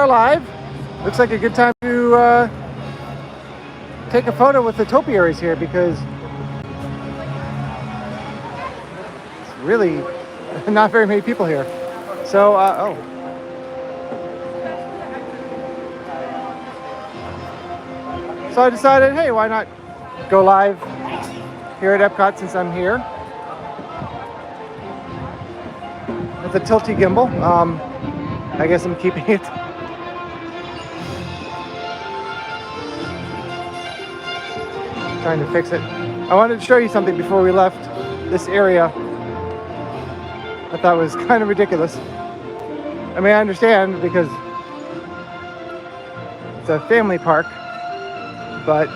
Live. Looks like a good time to take a photo with the topiaries here because it's really not very many people here. So, So I decided, hey, why not go live here at EPCOT since I'm here with a tilty gimbal. I guess I'm keeping it. Trying to fix it. I wanted to show you something before we left this area. I thought was kind of ridiculous. I mean, I understand because it's a family park, but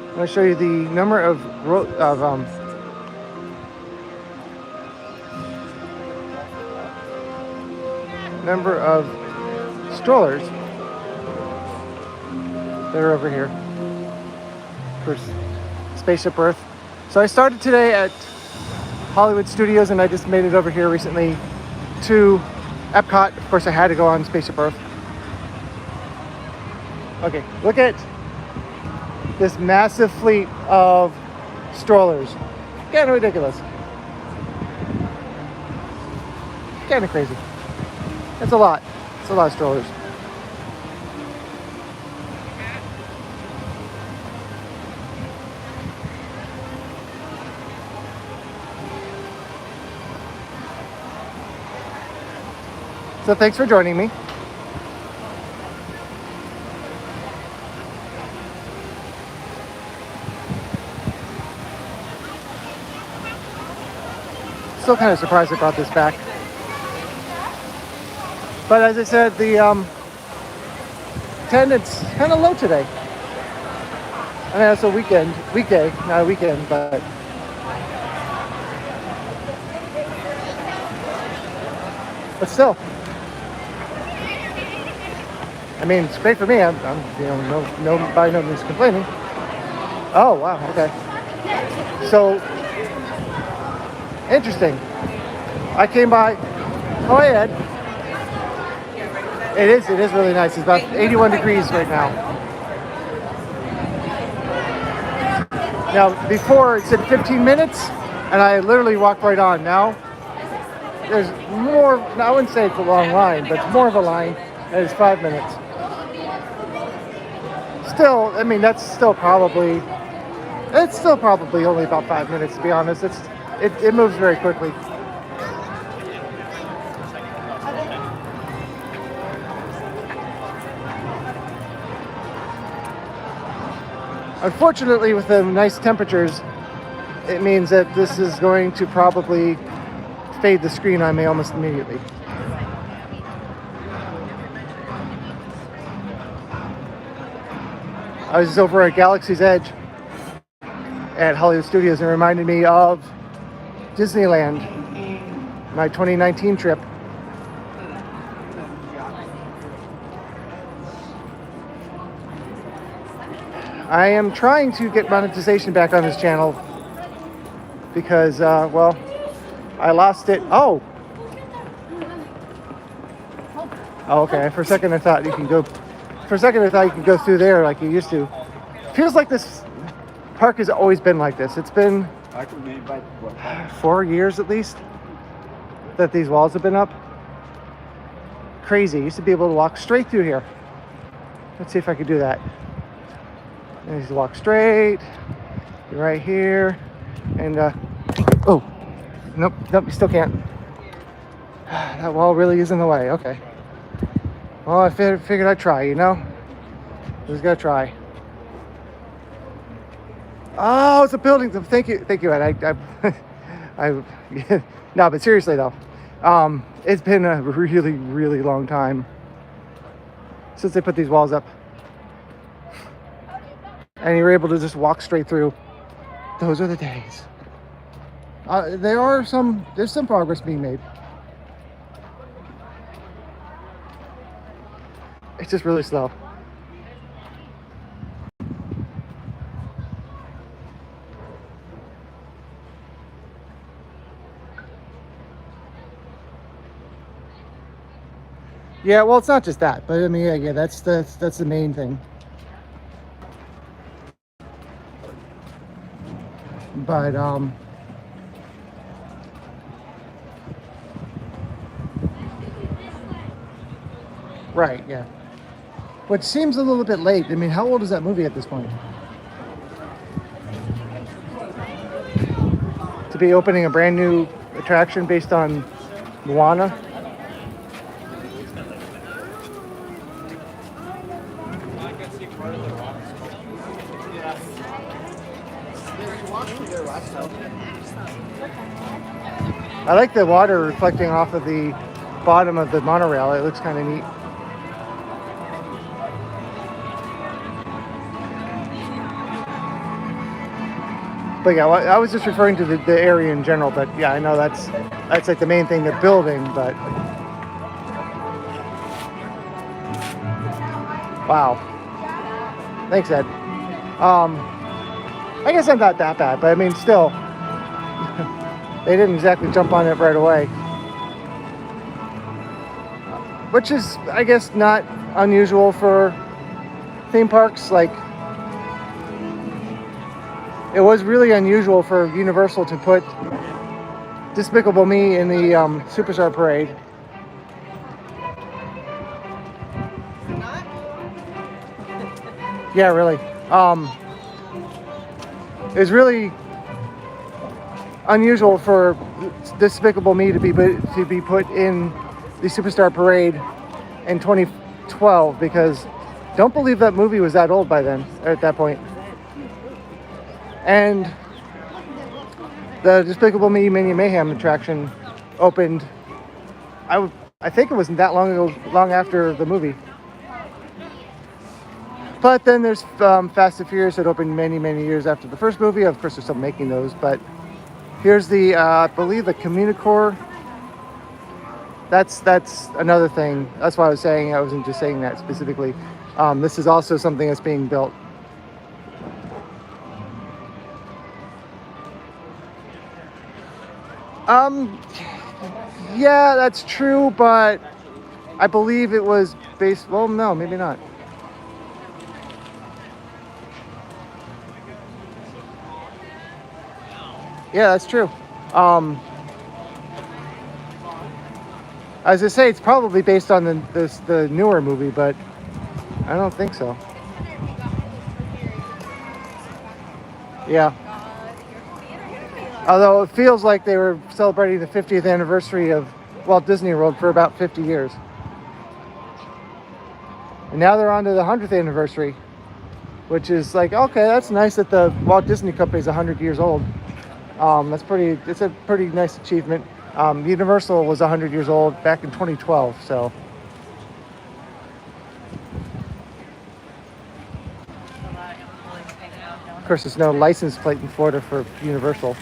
I'm going to show you the number of strollers that are over here for Spaceship Earth. So I started today at Hollywood Studios and I just made it over here recently to EPCOT. Of course, I had to go on Spaceship Earth. Okay, look at this massive fleet of strollers. Kind of ridiculous. Kind of crazy. It's a lot. It's a lot of strollers. So thanks for joining me. Still kind of surprised I brought this back. But as I said, the attendance kind of low today. I mean, it's a weekday, not a weekend, but still. I mean, it's great for me. I'm by no means complaining. Oh wow, okay. So interesting. I came by. Oh, hey Ed. It is really nice. It's about 81 degrees right now. Now, before it said 15 minutes, and I literally walked right on. Now, there's more, I wouldn't say it's a long line, but it's more of a line, and it's 5 minutes. Still, I mean, it's still probably only about 5 minutes, to be honest. It moves very quickly. Unfortunately, with the nice temperatures, it means that this is going to probably fade the screen on me almost immediately. I was over at Galaxy's Edge at Hollywood Studios and it reminded me of Disneyland, my 2019 trip. I am trying to get monetization back on this channel because, well, I lost it. Oh, okay. For a second, I thought you can go through there like you used to. Feels like this park has always been like this. It's been 4 years at least that these walls have been up. Crazy. Used to be able to walk straight through here. Let's see if I could do that. And you just walk straight. You're right here. And, oh, nope, you still can't. That wall really is in the way. Okay. Well, I figured I'd try, you know? Just gotta try. Oh, it's a building. Thank you, Ed. No, but seriously though, it's been a really, really long time since they put these walls up, and you're able to just walk straight through. Those are the days. There's some progress being made. It's just really slow. Yeah, well, it's not just that, but I mean, yeah, that's the main thing. But right, yeah. Which seems a little bit late. I mean, how old is that movie at this point? To be opening a brand new attraction based on Moana. I like the water reflecting off of the bottom of the monorail. It looks kind of neat. But yeah, I was just referring to the area in general. But yeah, I know that's like the main thing they're building. But wow, thanks, Ed. I guess I'm not that bad, but I mean, still, they didn't exactly jump on it right away, which is, I guess, not unusual for theme parks. Like, it was really unusual for Universal to put Despicable Me in the Superstar Parade. Yeah, really. It was really unusual for Despicable Me to be put in the Superstar Parade in 2012, because don't believe that movie was that old by then, at that point. And the Despicable Me Mini Mayhem attraction opened, I think it wasn't that long ago, long after the movie. But then there's Fast and Furious that opened many, many years after the first movie. Of course, they're still making those, but here's the, I believe, the Communicore. That's another thing. That's why I was saying, I wasn't just saying that specifically. This is also something that's being built. Yeah, that's true, but I believe it was based, well, no, maybe not. Yeah, that's true. As I say, it's probably based on the newer movie, but I don't think so. Yeah. Although it feels like they were celebrating the 50th anniversary of Walt Disney World for about 50 years. And now they're on to the 100th anniversary, which is like, okay, that's nice that the Walt Disney Company is 100 years old. It's a pretty nice achievement. Universal was 100 years old back in 2012, so. Of course, there's no license plate in Florida for Universal.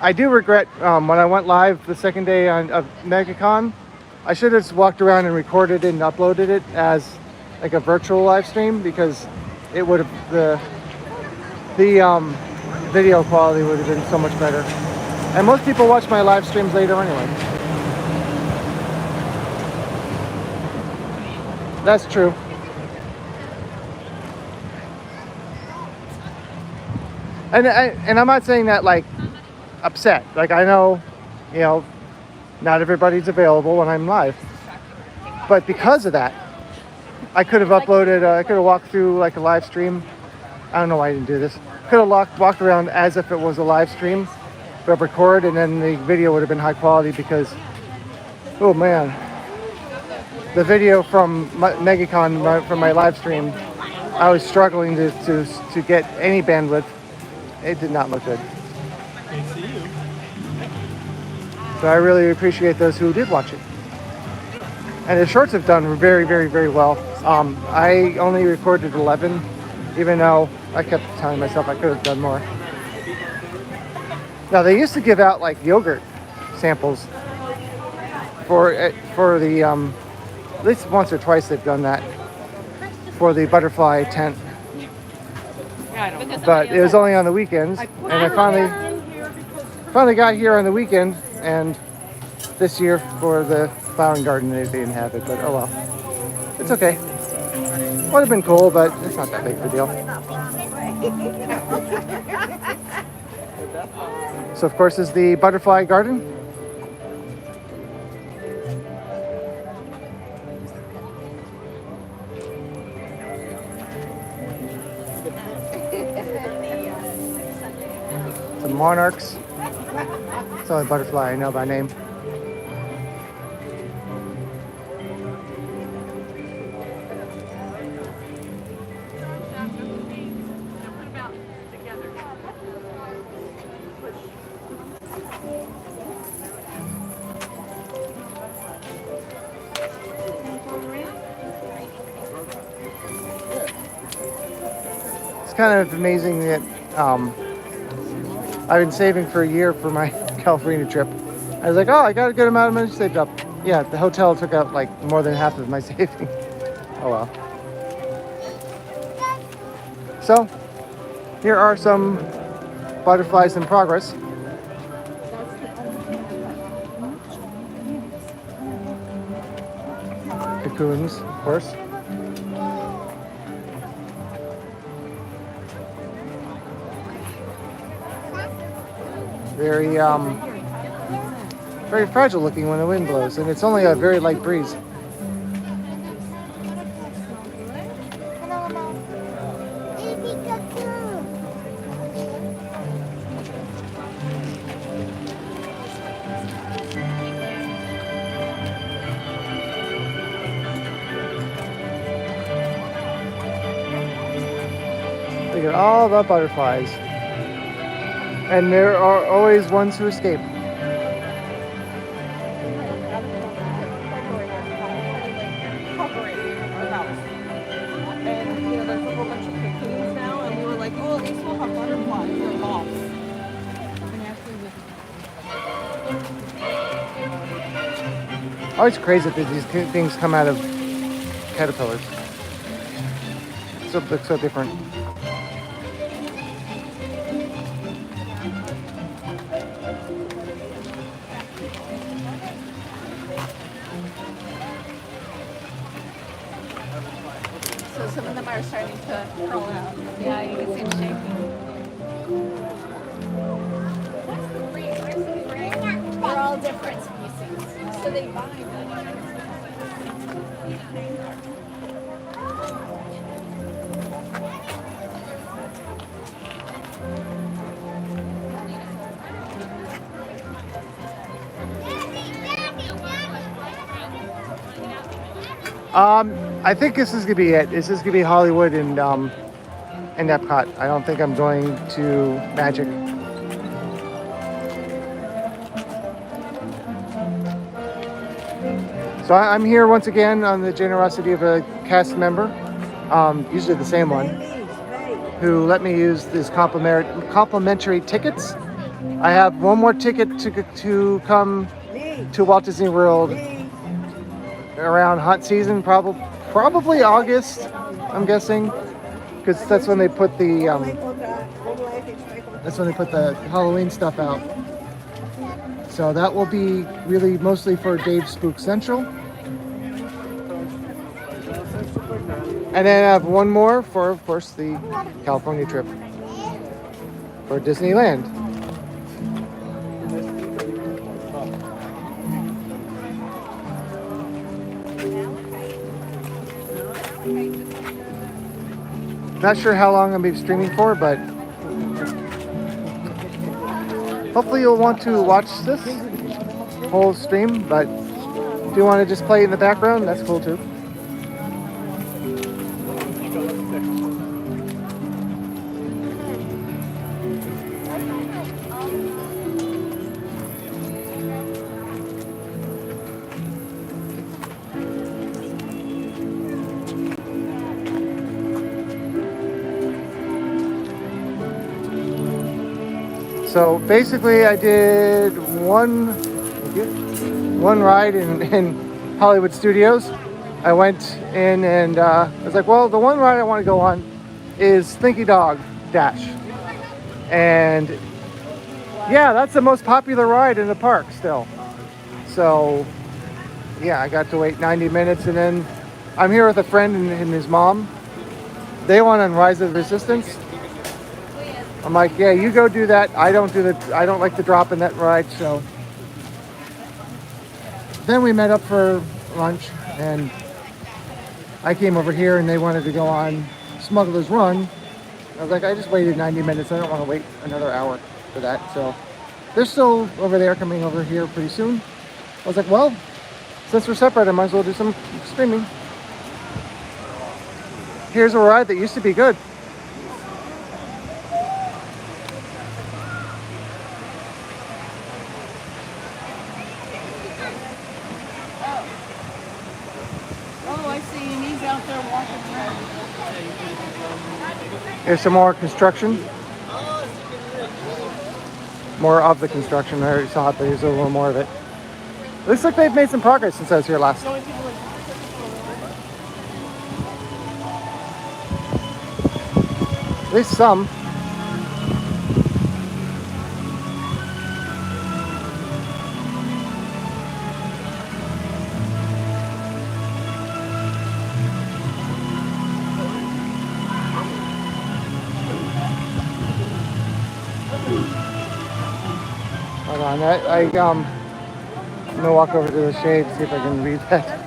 I do regret when I went live the second day of MegaCon, I should have just walked around and recorded it and uploaded it as like a virtual live stream, because it would have the video quality would have been so much better. And most people watch my live streams later anyway. That's true. And I'm not saying that like upset. Like, I know, not everybody's available when I'm live, but because of that, I could have uploaded, I could have walked through like a live stream. I don't know why I didn't do this. Could have walked around as if it was a live stream, but record, and then the video would have been high quality, because, oh man, the video from MegaCon, from my live stream, I was struggling to get any bandwidth. It did not look good. So I really appreciate those who did watch it. And the shorts have done very, very, very well. I only recorded 11, even though I kept telling myself I could have done more. Now, they used to give out like yogurt samples for the, at least once or twice they've done that. for the butterfly tent. But it was only on the weekends, and I finally got here on the weekend, and this year for the flowering garden they didn't have it, but oh well. It's okay. Would have been cool, but it's not that big of a deal. So of course is the butterfly garden. The monarchs. It's the only butterfly I know by name. It's kind of amazing that I've been saving for a year for my California trip. I was like, oh, I got a good amount of money saved up. Yeah, the hotel took out like more than half of my savings. Oh well. So, here are some butterflies in progress. Cocoons, of course. Very very fragile looking when the wind blows, and it's only a very light breeze. Look at all the butterflies. And there are always ones who escape. Always crazy that these things come out of caterpillars. So looks so different. So some of them are starting to curl out. Yeah, you can see them shaking. They're all different species. So they bind. I think this is gonna be it. This is gonna be Hollywood and EPCOT. I don't think I'm going to Magic. So I'm here once again on the generosity of a cast member, usually the same one, who let me use these complimentary tickets. I have one more ticket to come to Walt Disney World around hot season, probably August, I'm guessing, because that's when they put the Halloween stuff out. So that will be really mostly for Dave's Spook Central. And then I have one more for, of course, the California trip for Disneyland. Not sure how long I'm going to be streaming for, but hopefully you'll want to watch this whole stream. But if you want to just play it in the background, that's cool too. So basically I did one ride in Hollywood Studios, I went in and I was like, well, the one ride I want to go on is Slinky Dog Dash. And yeah, that's the most popular ride in the park still. So yeah, I got to wait 90 minutes, and then I'm here with a friend and his mom. They want on Rise of the Resistance. I'm like, yeah, you go do that. I don't like to drop in that ride. So then we met up for lunch, and I came over here and they wanted to go on Smuggler's Run. I was like, I just waited 90 minutes. I don't want to wait another hour for that. So they're still over there, coming over here pretty soon. I was like, well, since we're separated, I might as well do some streaming. Here's a ride that used to be good. Oh, I see him. He's out there walking around. Here's some more construction. More of the construction. I already saw it, but here's a little more of it. Looks like they've made some progress since I was here last. At least some. Hold on, I'm gonna walk over to the shade, see if I can read that.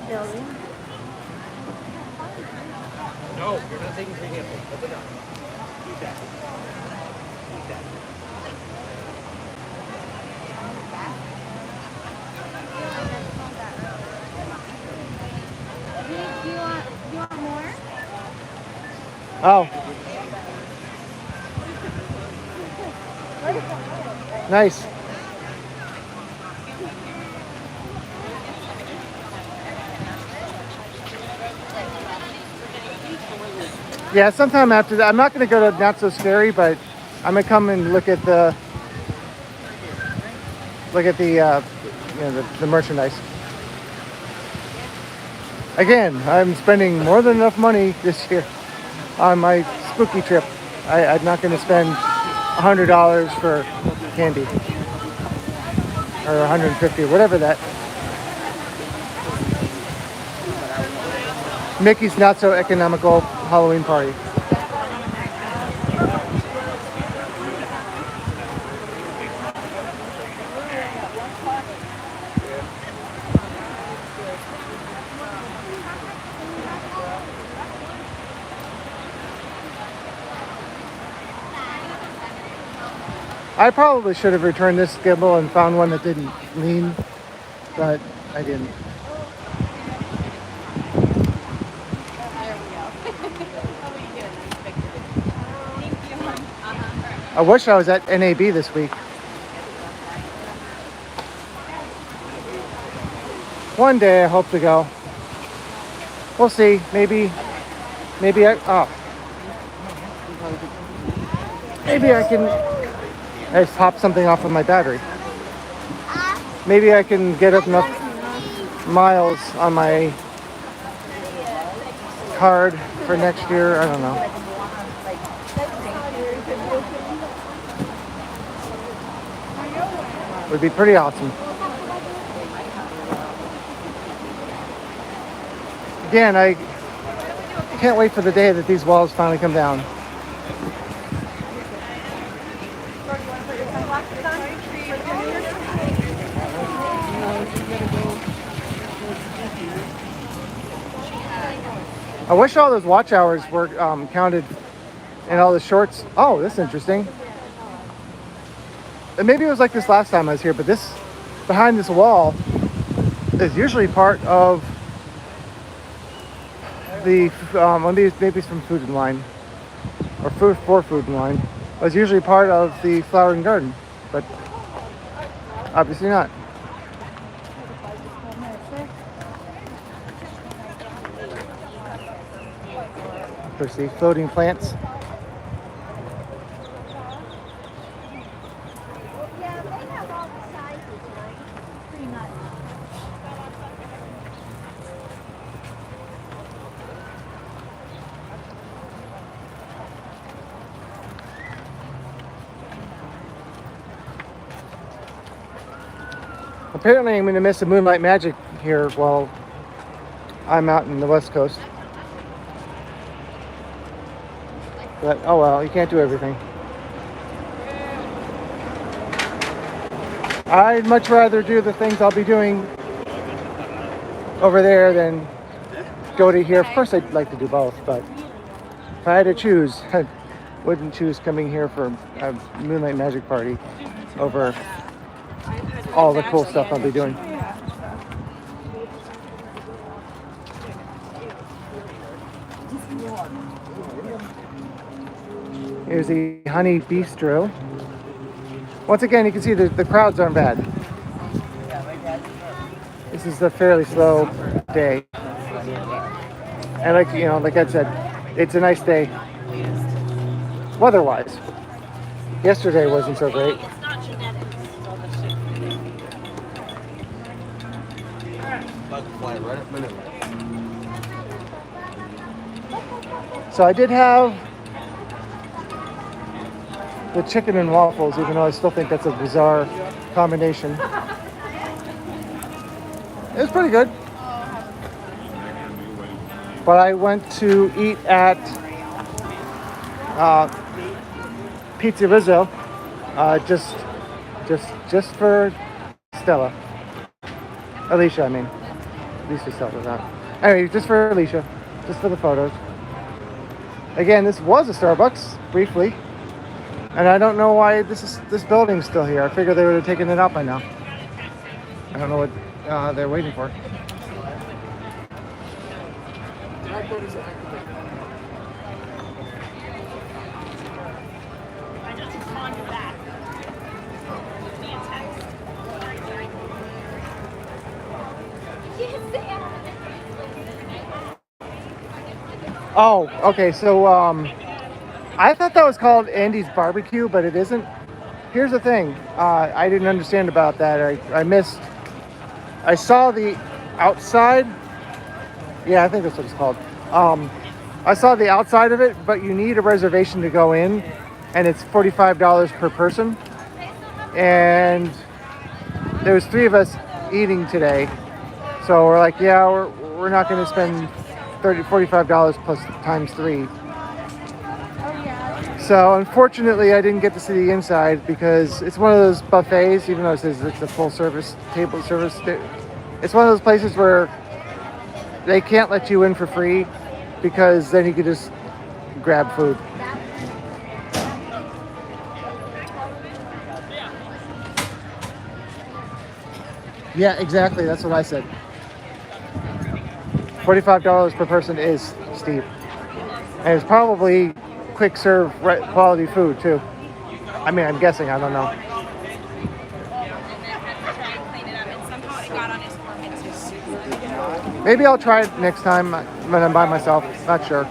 No, you're not taking three handfuls. That's enough. Eat that. Eat that. Do you want more? Oh. Nice. Yeah, sometime after that. I'm not going to go to Not So Scary, but I'm going to come and look at the the merchandise. Again, I'm spending more than enough money this year on my spooky trip. I'm not going to spend $100 for candy, or $150, or whatever that. Mickey's Not So Economical Halloween Party. I probably should have returned this gimbal and found one that didn't lean, but I didn't. I wish I was at NAB this week. One day I hope to go. We'll see. Maybe I can. I just popped something off of my battery. Maybe I can get up enough miles on my card for next year. I don't know. Would be pretty awesome. Again, I can't wait for the day that these walls finally come down. I wish all those watch hours were counted in all the shorts. Oh, this is interesting. And maybe it was like this last time I was here, but this, behind this wall, is usually part of the, maybe it's from Food and Wine, or Food for Food and Wine. It was usually part of the Flower and Garden, but obviously not. There's the floating plants. Yeah, they have all the sizes, right? Pretty much. Apparently, I'm going to miss the Moonlight Magic here while I'm out in the West Coast. But, oh well, you can't do everything. I'd much rather do the things I'll be doing over there than go to here. Of course, I'd like to do both, but if I had to choose, I wouldn't choose coming here for a Moonlight Magic party over all the cool stuff I'll be doing. Here's the Honey Bistro. Once again, you can see the crowds aren't bad. This is a fairly slow day. And like I said, it's a nice day weather-wise. Yesterday wasn't so great. So I did have the chicken and waffles, even though I still think that's a bizarre combination. It was pretty good. But I went to eat at Pizza Rizzo, just for Stella. Alicia, I mean. Alicia Stella, not. Anyway, just for Alicia, just for the photos. Again, this was a Starbucks briefly, and I don't know why this building's still here. I figured they would have taken it out by now. I don't know what they're waiting for. Oh, okay. So I thought that was called Andy's Barbecue, but it isn't. Here's the thing. I didn't understand about that. I saw the outside. Yeah, I think that's what it's called. I saw the outside of it, but you need a reservation to go in, and it's $45 per person. And there was 3 of us eating today, so we're like, yeah, we're not going to spend $45 plus times 3. So unfortunately, I didn't get to see the inside because it's one of those buffets, even though it says it's a full service table service. It's one of those places where they can't let you in for free because then you could just grab food. Yeah, exactly. That's what I said. $45 per person is steep. And it's probably quick serve quality food too. I mean, I'm guessing, I don't know. Maybe I'll try it next time when I'm by myself. Not sure. No,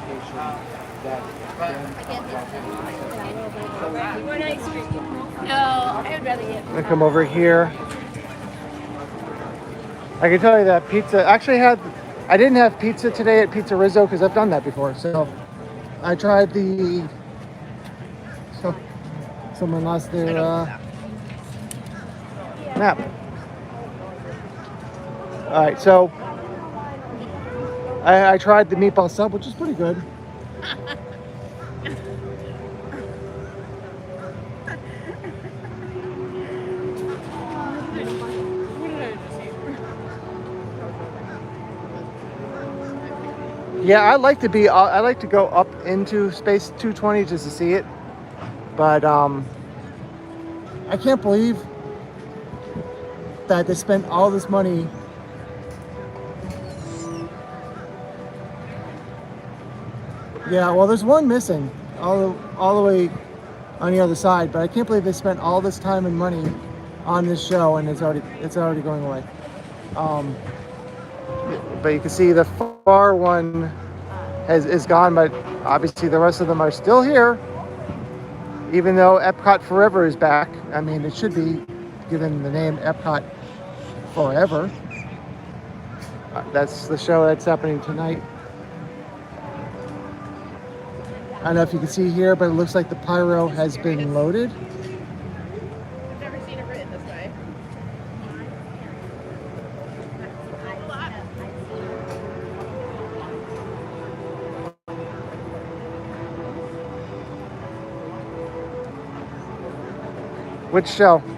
I'd rather get. I'm gonna come over here. I can tell you that pizza. Actually, I didn't have pizza today at Pizza Rizzo because I've done that before. So I tried the. So someone lost their map. All right, so I tried the meatball sub, which is pretty good. Yeah, I like to go up into Space 220 just to see it, but I can't believe that they spent all this money. Yeah, well, there's one missing all the way on the other side, but I can't believe they spent all this time and money on this show and it's already going away. But you can see the far one is gone, but obviously the rest of them are still here, even though EPCOT Forever is back. I mean, it should be given the name EPCOT Forever. That's the show that's happening tonight. I don't know if you can see here, but it looks like the pyro has been loaded. I've never seen it written this way. Which show? I'm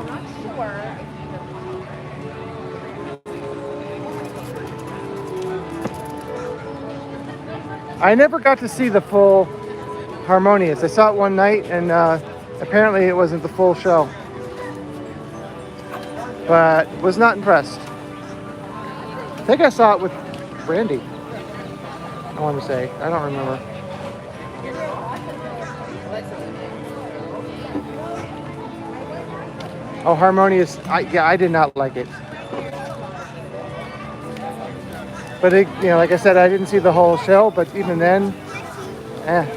not sure. I never got to see the full Harmonious. I saw it one night, and apparently it wasn't the full show. But was not impressed. I think I saw it with Brandy. I want to say. I don't remember. Oh, Harmonious. I did not like it. But it, like I said, I didn't see the whole show. But even then, And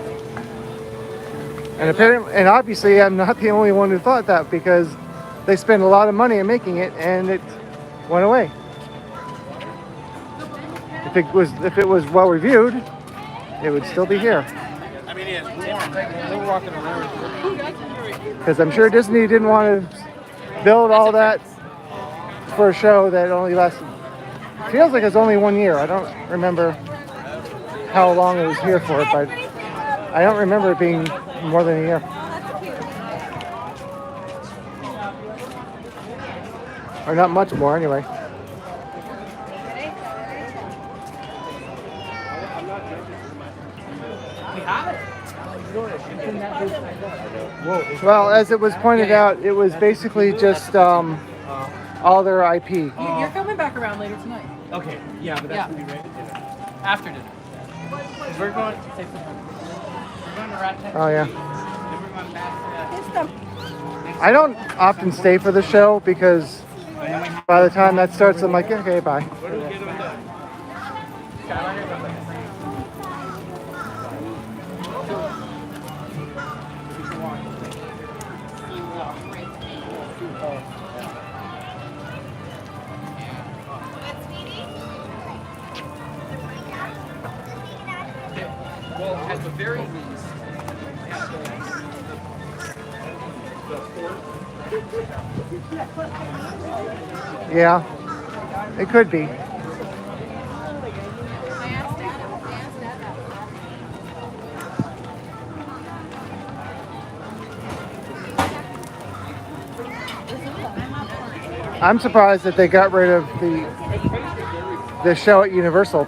apparently, and obviously, I'm not the only one who thought that, because they spent a lot of money in making it, and it went away. If it was well reviewed, it would still be here. I mean, it's warm. We're walking around. Because I'm sure Disney didn't want to build all that for a show that only lasted. Feels like it's only 1 year. I don't remember how long it was here for, but I don't remember it being more than a year. Or not much more, anyway. Well, as it was pointed out, it was basically just all their IP. You're coming back around later tonight. Okay, yeah, but that's gonna be right at dinner. After dinner. 'Cause we're going to take some. We're going to Rat Tax. Oh, yeah. Then we're going back to I don't often stay for the show, because by the time that starts, I'm like, okay, bye. What do we get them done? Well, at the very least, Yeah, it could be. I'm surprised that they got rid of the show at Universal,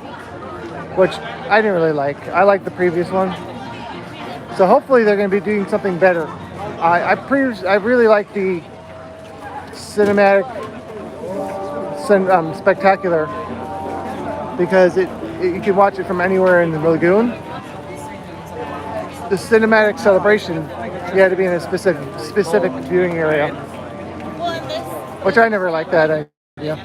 which I didn't really like. I liked the previous one. So hopefully they're going to be doing something better. I really like the cinematic spectacular, because you can watch it from anywhere in the lagoon. The cinematic celebration, you had to be in a specific viewing area, which I never liked that idea.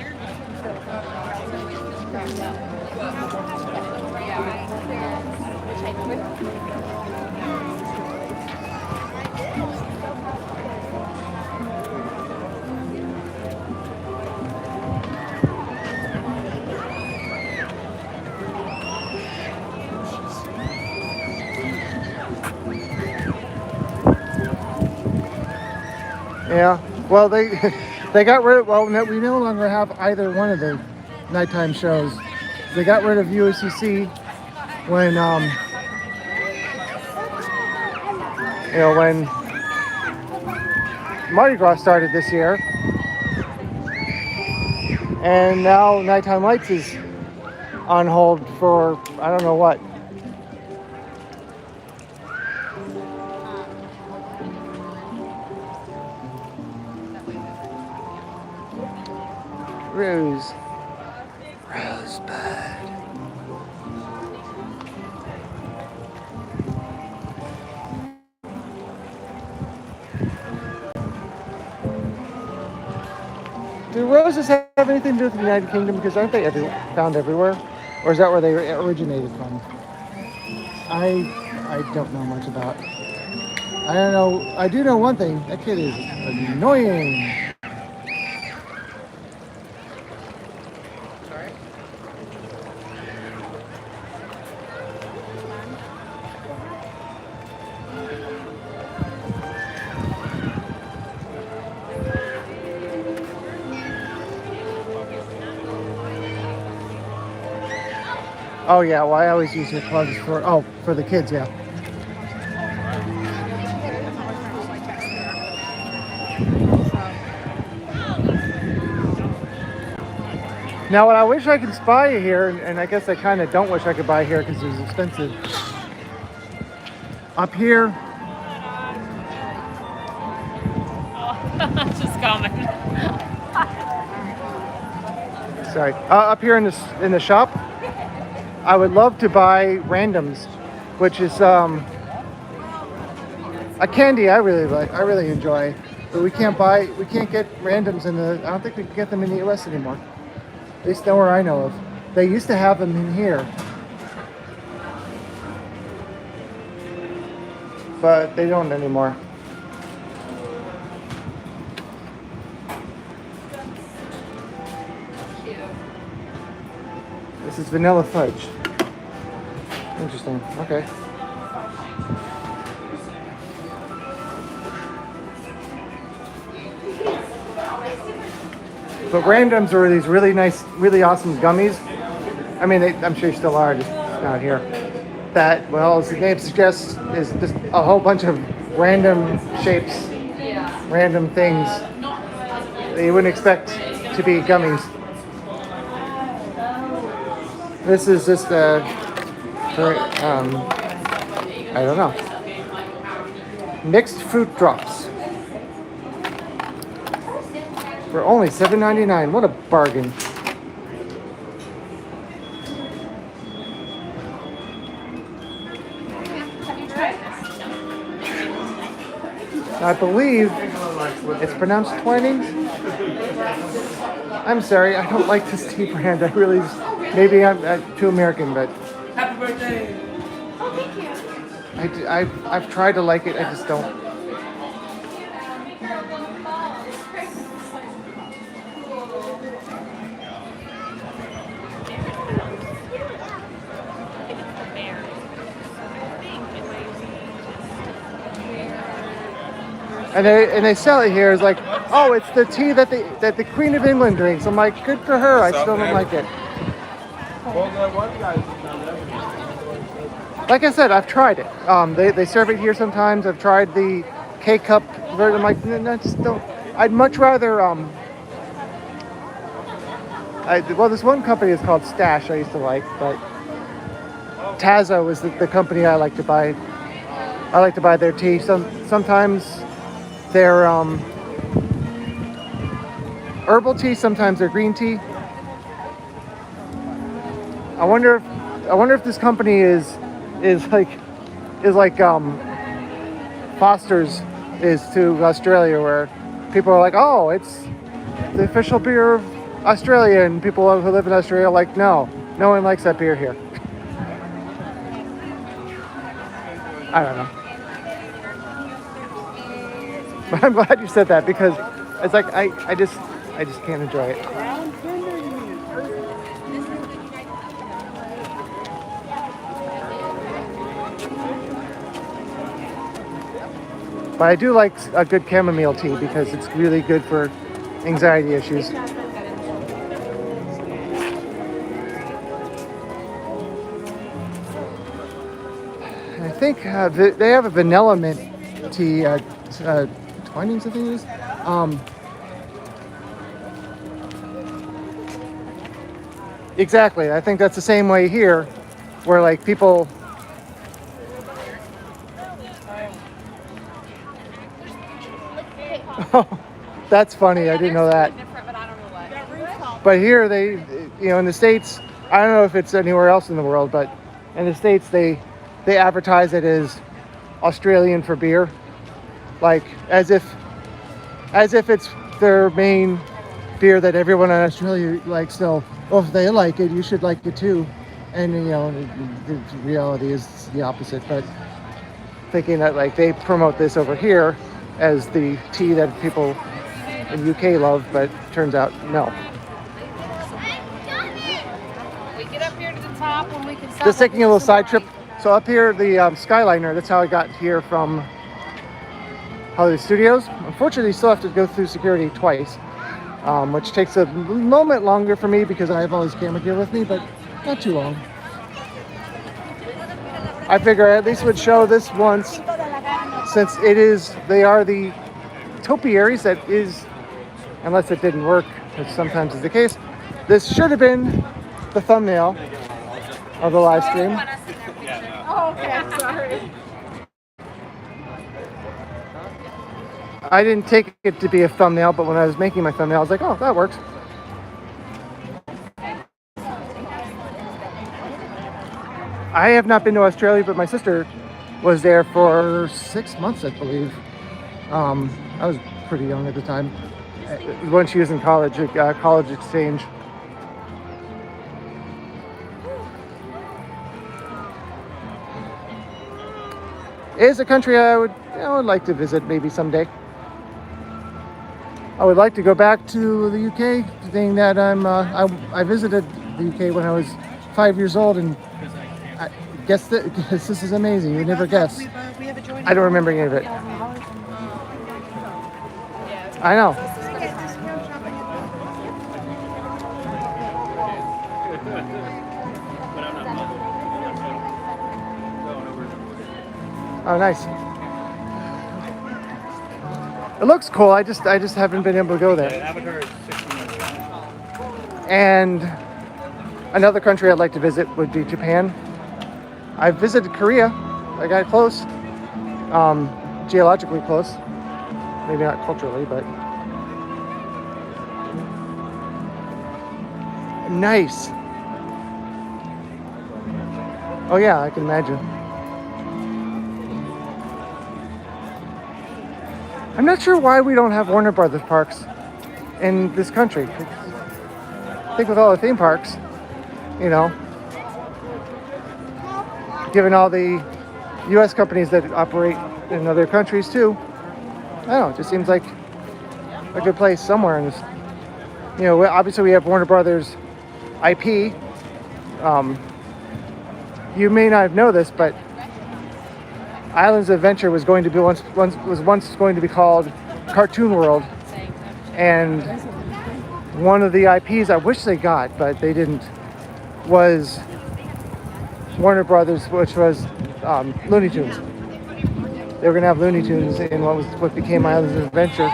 Yeah, well, they got rid of, well, no, we no longer have either one of the nighttime shows. They got rid of USCC when, when Mardi Gras started this year. And now Nighttime Lights is on hold for, I don't know what. Rosebud. Do roses have anything to do with the United Kingdom? Because aren't they found everywhere? Or is that where they originated from? I don't know much about. I don't know. I do know one thing. That kid is annoying. Oh yeah, well I always use your plugs for the kids, yeah. Now, what I wish I could buy here, and I guess I kind of don't wish I could buy here because it's expensive. Up here, Just coming. sorry, up here in the shop, I would love to buy randoms, which is a candy I really like. I really enjoy, but we can't get randoms I don't think we can get them in the U.S. anymore. At least nowhere I know of. They used to have them in here, but they don't anymore. This is vanilla fudge. Interesting. Okay. But randoms are these really nice, really awesome gummies. I mean, I'm sure you still are, just not here. That, well, as the name suggests, is just a whole bunch of random shapes, random things that you wouldn't expect to be gummies. This is just I don't know, mixed fruit drops for only $7.99. What a bargain! I believe it's pronounced Twinings. I'm sorry, I don't like this tea brand. I really, maybe I'm too American, but Happy birthday! Oh, thank you. I've tried to like it. I just don't. And they sell it here as like, oh, it's the tea that the Queen of England drinks. I'm like, good for her. I still don't like it. Like I said, I've tried it. They serve it here sometimes. I've tried the K-cup version. I'm like, no, just don't. I'd much rather well, this one company is called Stash. I used to like, but Tazo is the company I like to buy. I like to buy their tea. Sometimes they're herbal tea. Sometimes they're green tea. I wonder if this company is like Foster's is to Australia, where people are like, oh, it's the official beer of Australia, and people who live in Australia are like, no one likes that beer here. I don't know. But I'm glad you said that, because it's like I just can't enjoy it. But I do like a good chamomile tea because it's really good for anxiety issues. I think they have a vanilla mint tea, Twinings I think it is. Exactly, I think that's the same way here, where like people. Oh, that's funny. I didn't know that. But here in the States, I don't know if it's anywhere else in the world, but in the States they advertise it as Australian for beer, like as if it's their main beer that everyone in Australia likes. So, well, if they like it, you should like it too. And the reality is the opposite. But thinking that like they promote this over here as the tea that people in UK love, but turns out no. We get up here to the top when we can stop. Just taking a little side trip. So up here, the Skyliner, that's how I got here from Hollywood Studios. Unfortunately, you still have to go through security twice, which takes a moment longer for me because I have all this camera gear with me, but not too long. I figure I at least would show this once, since they are the topiaries that is, unless it didn't work, which sometimes is the case, This should have been the thumbnail of the live stream. Oh, okay. I'm sorry. I didn't take it to be a thumbnail, but when I was making my thumbnail, I was like, oh, that works. I have not been to Australia, but my sister was there for 6 months, I believe. I was pretty young at the time. When she was in college, a college exchange. It is a country I would like to visit maybe someday. I would like to go back to the UK, seeing that I visited the UK when I was 5 years old, and I guess that this is amazing. You never guess. I don't remember any of it. I know. Oh, nice. It looks cool. I just haven't been able to go there. Avatar is 16 minutes. And another country I'd like to visit would be Japan. I visited Korea. I got close, geologically close. Maybe not culturally, but nice. Oh yeah, I can imagine. I'm not sure why we don't have Warner Brothers parks in this country. I think with all the theme parks, you know, given all the U.S. companies that operate in other countries too, I don't know, it just seems like a good place somewhere in this. You know, obviously we have Warner Brothers IP. You may not know this, but Islands of Adventure was going to be once going to be called Cartoon World, and one of the IPs I wish they got, but they didn't, was Warner Brothers, which was Looney Tunes. They were going to have Looney Tunes in what became Islands of Adventure.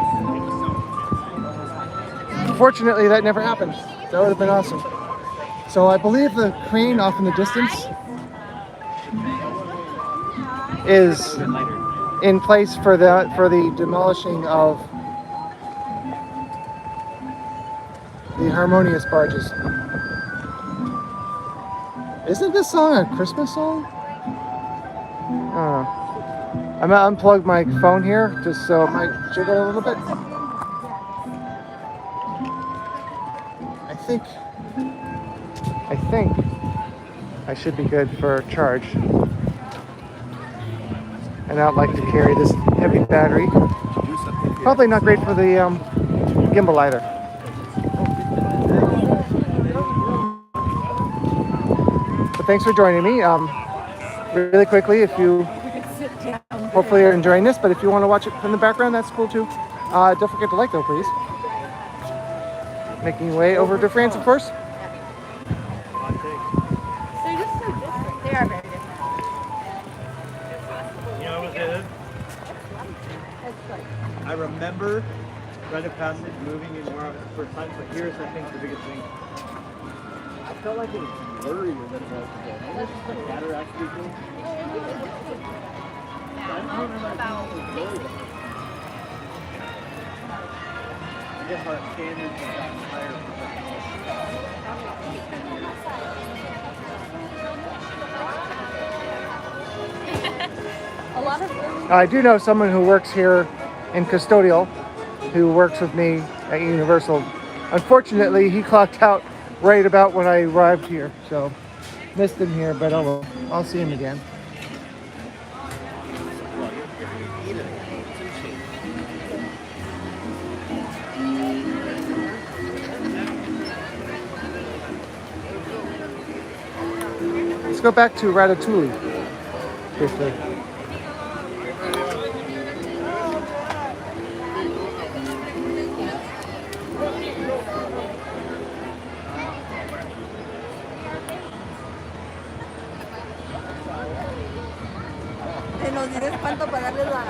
Unfortunately, that never happened. That would have been awesome. So I believe the crane off in the distance is in place for the demolishing of the harmonious barges. Isn't this song a Christmas song? I don't know. I'm gonna unplug my phone here just so it might jiggle a little bit. I think I should be good for a charge. And I don't like to carry this heavy battery. Probably not great for the gimbal either. But thanks for joining me. Really quickly, if you hopefully you're enjoying this, but if you want to watch it from the background, that's cool too. Don't forget to like though, please. Making your way over to France, of course. They are very different. You know what it is? I remember Rite of Passage moving in more the first time, but here's I think the biggest thing. I felt like it was blurrier than it was before. Maybe it's just the cataract speaking. I don't remember it being blurry before. I guess our standards have gotten higher. A lot of I do know someone who works here in custodial, who works with me at Universal. Unfortunately, he clocked out right about when I arrived here, so missed him here, but oh well, I'll see him again. Let's go back to Ratatouille. Briefly. nos dirás cuánto pagarles la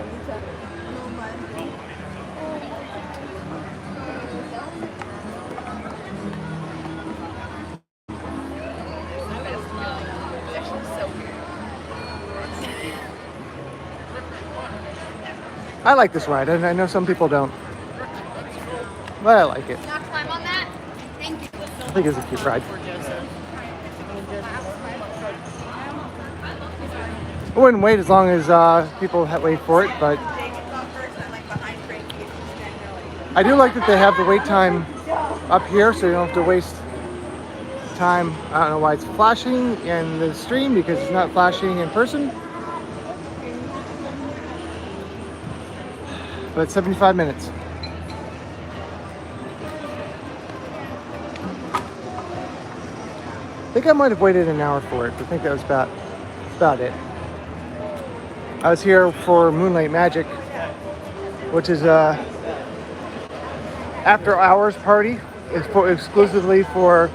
visa. No manches. I like this ride, and I know some people don't, but I like it. Not climb on that? Thank you. I think it's a cute ride. I wouldn't wait as long as people wait for it, but I do like that they have the wait time up here, so you don't have to waste time. I don't know why it's flashing in the stream because it's not flashing in person. But it's 75 minutes. I think I might have waited an hour for it. I think that was about it. I was here for Moonlight Magic, which is a after hours party. It's exclusively for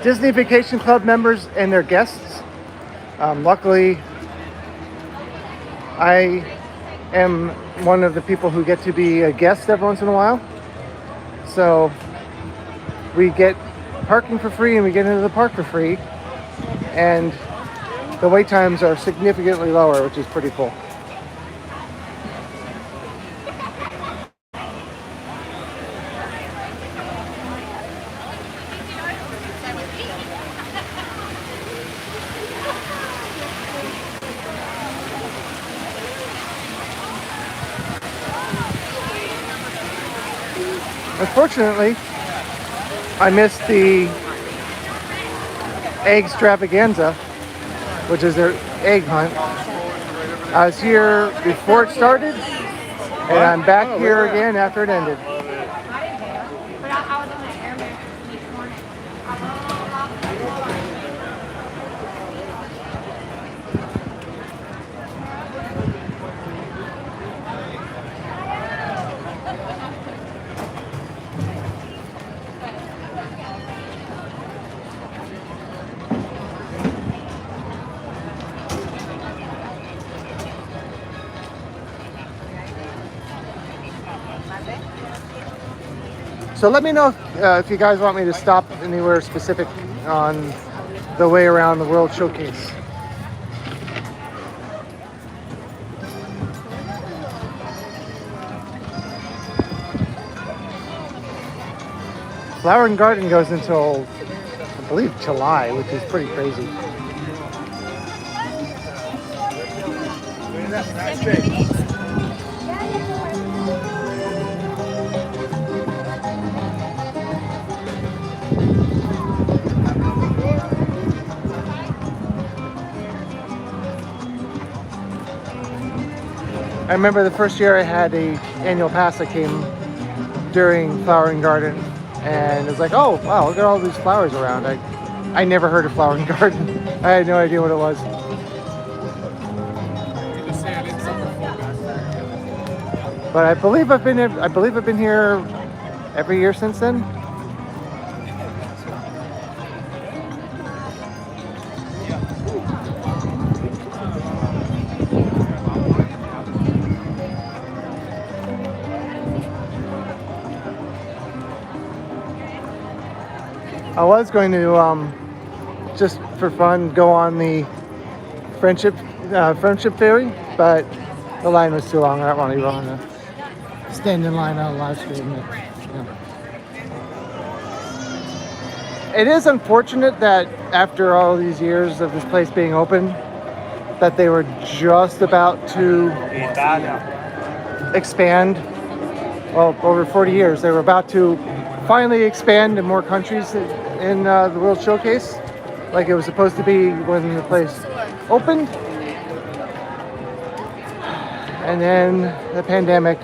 Disney Vacation Club members and their guests. Luckily, I am one of the people who get to be a guest every once in a while. So we get parking for free and we get into the park for free. And the wait times are significantly lower, which is pretty cool. Unfortunately, I missed the egg extravaganza, which is their egg hunt. I was here before it started, and I'm back here again after it ended. But I was on the airman each morning. So let me know if you guys want me to stop anywhere specific on the way around the World Showcase. Flower and Garden goes until, I believe, July, which is pretty crazy. I remember the first year I had a annual pass that came during Flower and Garden, and it was like, oh wow, look at all these flowers around. I never heard of Flower and Garden. I had no idea what it was. But I believe I've been here every year since then. I was going to, just for fun, go on the friendship ferry, but the line was too long. I don't want to go on a stand in line on a live stream. It is unfortunate that after all these years of this place being open, that they were just about to expand. Well, over 40 years, they were about to finally expand to more countries in the World Showcase, like it was supposed to be when the place opened. And then the pandemic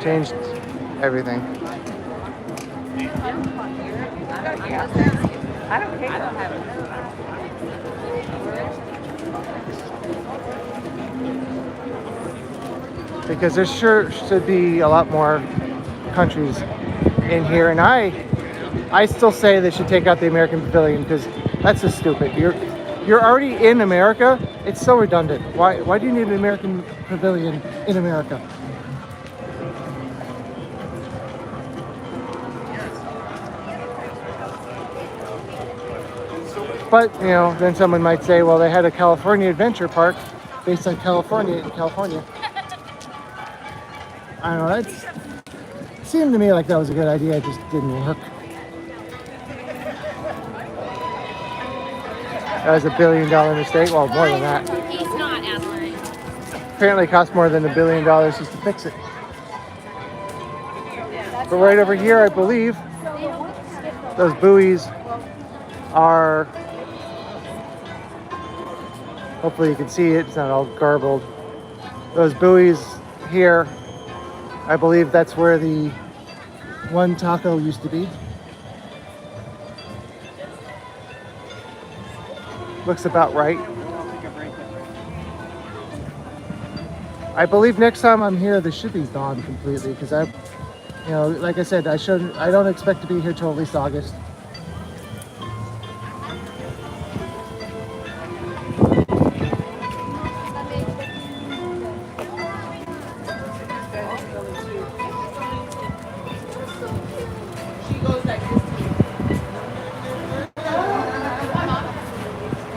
changed everything. I don't care. Because there sure should be a lot more countries in here, and I still say they should take out the American Pavilion because that's just stupid. You're already in America. It's so redundant. Why do you need an American Pavilion in America? But you know, then someone might say, well, they had a California Adventure Park based on California in California. I don't know. It seemed to me like that was a good idea. It just didn't work. That was $1 billion mistake. Well, more than that. He's not, Adelaide. Apparently, it cost more than $1 billion just to fix it. But right over here, I believe, those buoys are. Hopefully, you can see it. It's not all garbled. Those buoys here, I believe that's where the one taco used to be. Looks about right. I believe next time I'm here, this should be gone completely because like I said, I don't expect to be here till at least August.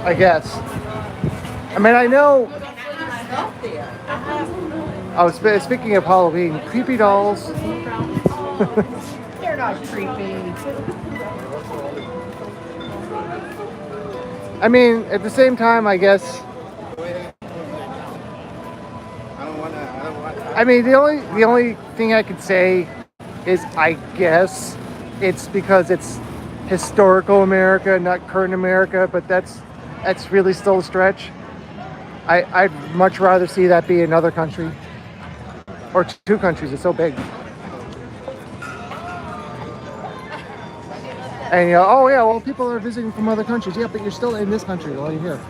I guess. I mean, I know. I was speaking of Halloween, creepy dolls. They're not creepy. I mean, at the same time, I guess. I mean, the only thing I could say is I guess it's because it's historical America, not current America, but that's really still a stretch. I'd much rather see that be another country or two countries. It's so big. And oh yeah, well, people are visiting from other countries. Yeah, but you're still in this country while you're here.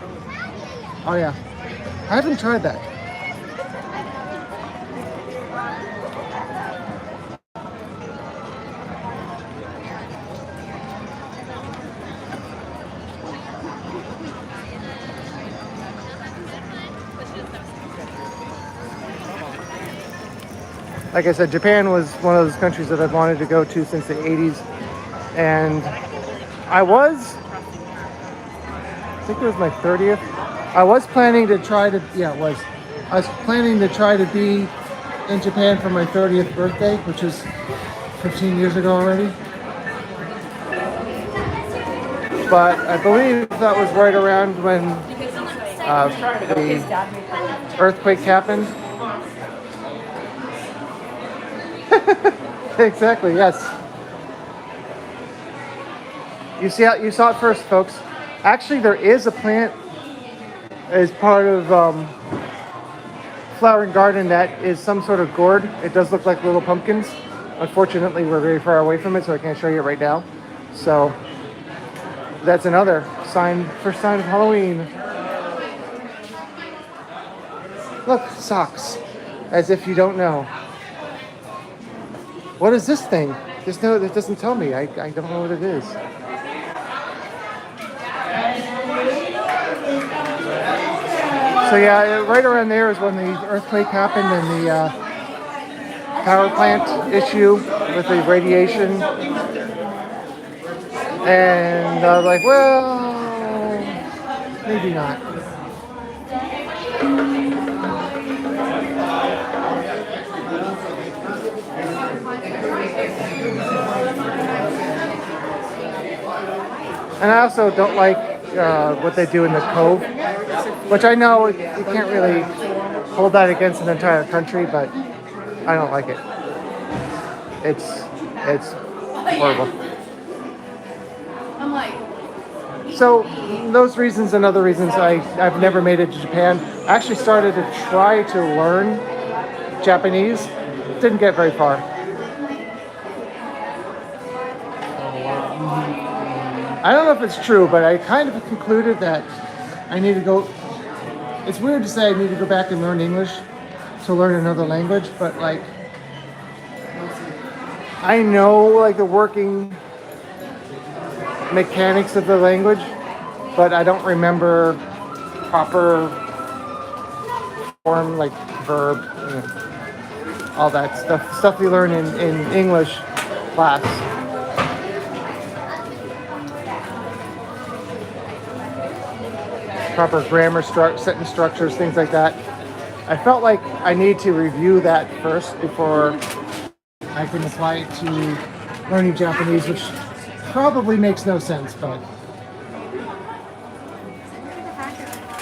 Oh yeah, I haven't tried that. Like I said, Japan was one of those countries that I've wanted to go to since the 80s. And I think it was my 30th. I was planning to try to, I was planning to try to be in Japan for my 30th birthday, which is 15 years ago already. But I believe that was right around when the earthquake happened. Exactly, yes. You saw it first, folks. Actually, there is a plant as part of Flower and Garden that is some sort of gourd. It does look like little pumpkins. Unfortunately, we're very far away from it, so I can't show you it right now. So that's another first sign of Halloween. Look, socks. As if you don't know. What is this thing? It doesn't tell me. I don't know what it is. So yeah, right around there is when the earthquake happened and the power plant issue with the radiation. And I was like, well, maybe not. And I also don't like what they do in the Cove, which I know you can't really hold that against an entire country, but I don't like it. It's horrible. So those reasons and other reasons, I've never made it to Japan. I actually started to try to learn Japanese. Didn't get very far. I don't know if it's true, but I kind of concluded that I need to go. It's weird to say I need to go back and learn English to learn another language, but like I know like the working mechanics of the language, but I don't remember proper form, like verb, all that stuff you learn in English class. Proper grammar, sentence structures, things like that. I felt like I need to review that first before I can apply it to learning Japanese, which probably makes no sense, but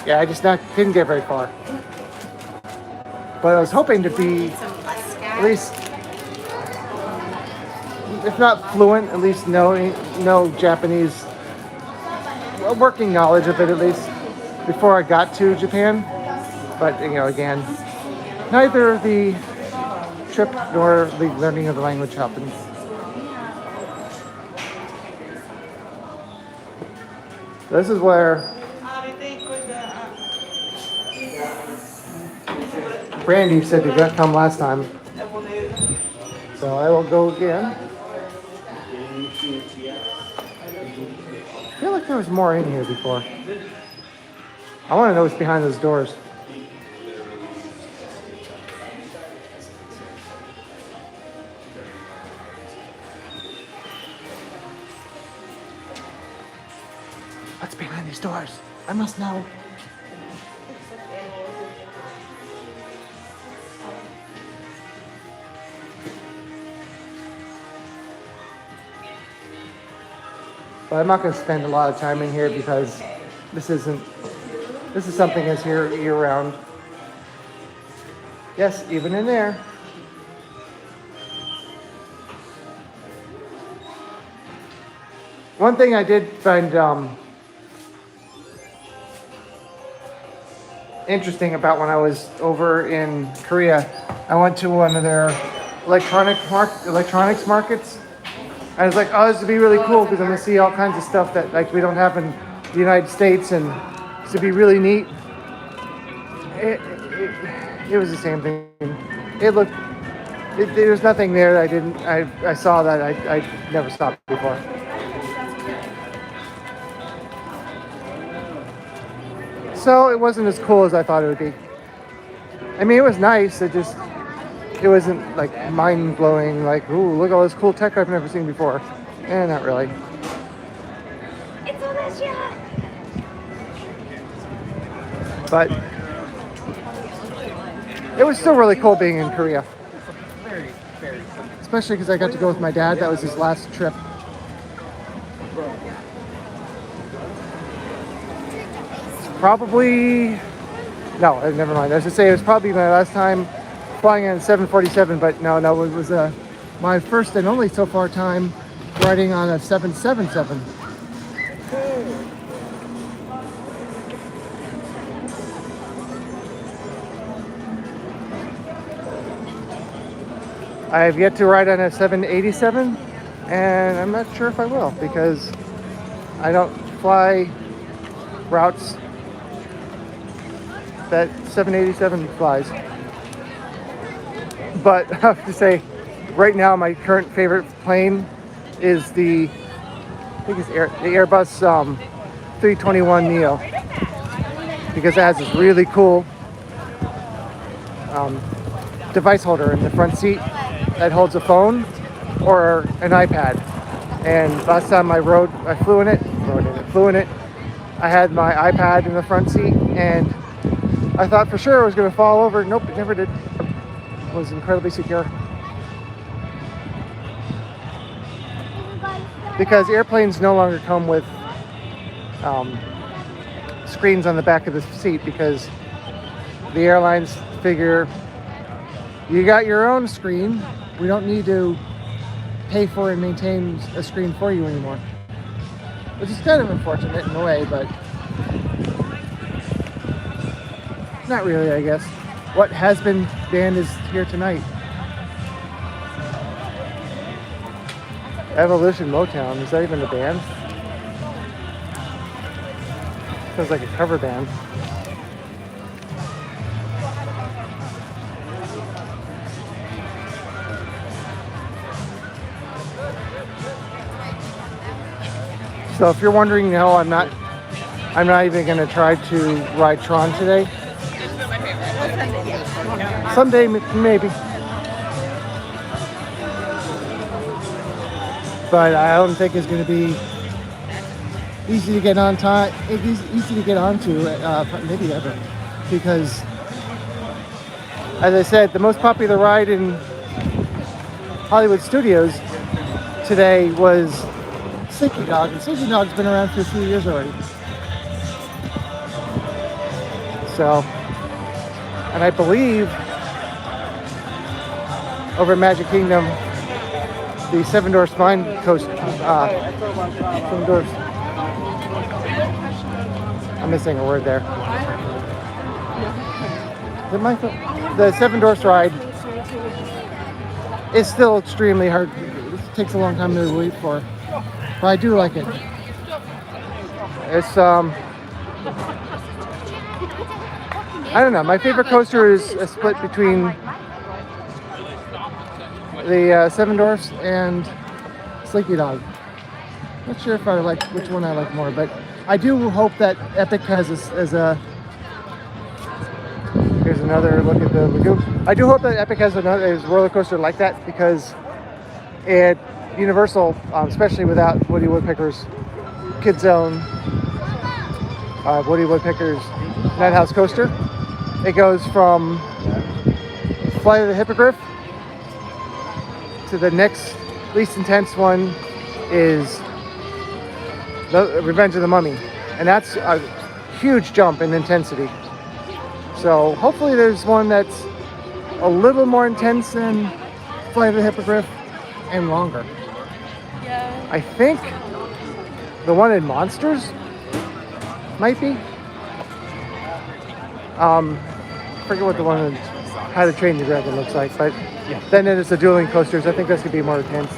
yeah, I just didn't get very far. But I was hoping to be at least, if not fluent, at least know Japanese, a working knowledge of it at least before I got to Japan. But again, neither the trip nor the learning of the language happened. This is where Brandy said to come last time. So I will go again. I feel like there was more in here before. I want to know what's behind those doors. What's behind these doors? I must know. But I'm not going to spend a lot of time in here because this is something that's here year round. Yes, even in there. One thing I did find interesting about when I was over in Korea, I went to one of their electronics markets. I was like, oh, this would be really cool because I'm going to see all kinds of stuff that we don't have in the United States, and this would be really neat. It was the same thing. There was nothing there that I saw that I never stopped before. So it wasn't as cool as I thought it would be. I mean, it was nice. It wasn't like mind-blowing, like, ooh, look at all this cool tech I've never seen before. Not really. It's delicious. But it was still really cool being in Korea. Especially because I got to go with my dad. That was his last trip. Probably, no, never mind. I was going to say it was probably my last time flying on a 747, but no, it was my first and only so far time riding on a 777. I have yet to ride on a 787, and I'm not sure if I will because I don't fly routes that 787 flies. But I have to say, right now my current favorite plane is the Airbus 321 Neo, because it has this really cool device holder in the front seat that holds a phone or an iPad. And last time I flew in it, I had my iPad in the front seat, and I thought for sure it was going to fall over. Nope, it never did. It was incredibly secure. Because airplanes no longer come with screens on the back of the seat, because the airlines figure you got your own screen. We don't need to pay for and maintain a screen for you anymore. Which is kind of unfortunate in a way, but not really, I guess. What has been banned is here tonight. Evolution Motown, is that even a band? Sounds like a cover band. So if you're wondering, no, I'm not even gonna try to ride Tron today. Someday, maybe. But I don't think it's going to be easy to get on time. Easy to get onto, maybe ever, because as I said, the most popular ride in Hollywood Studios today was Slinky Dog, and Slinky Dog's been around for a few years already. So, and I believe over at Magic Kingdom, the Seven Dwarfs Mine Coast, Seven Dwarfs. I'm missing a word there. The Seven Dwarfs ride is still extremely hard. It takes a long time to wait for, but I do like it. It's I don't know. My favorite coaster is a split between the Seven Dwarfs and Slinky Dog. Not sure if I like which one I like more, but I do hope that Epic has a. Here's another look at the lagoon. I do hope that Epic has another roller coaster like that, because at Universal, especially without Woody Woodpecker's Kid Zone, Woody Woodpecker's Night House coaster, it goes from Flight of the Hippogriff to the next least intense one is the Revenge of the Mummy, and that's a huge jump in intensity. So hopefully there's one that's a little more intense than Flight of the Hippogriff and longer. Yeah. I think the one in Monsters might be. Forget what the one in How to Train Your Dragon looks like, but then there's the dueling coasters. I think that's gonna be more intense.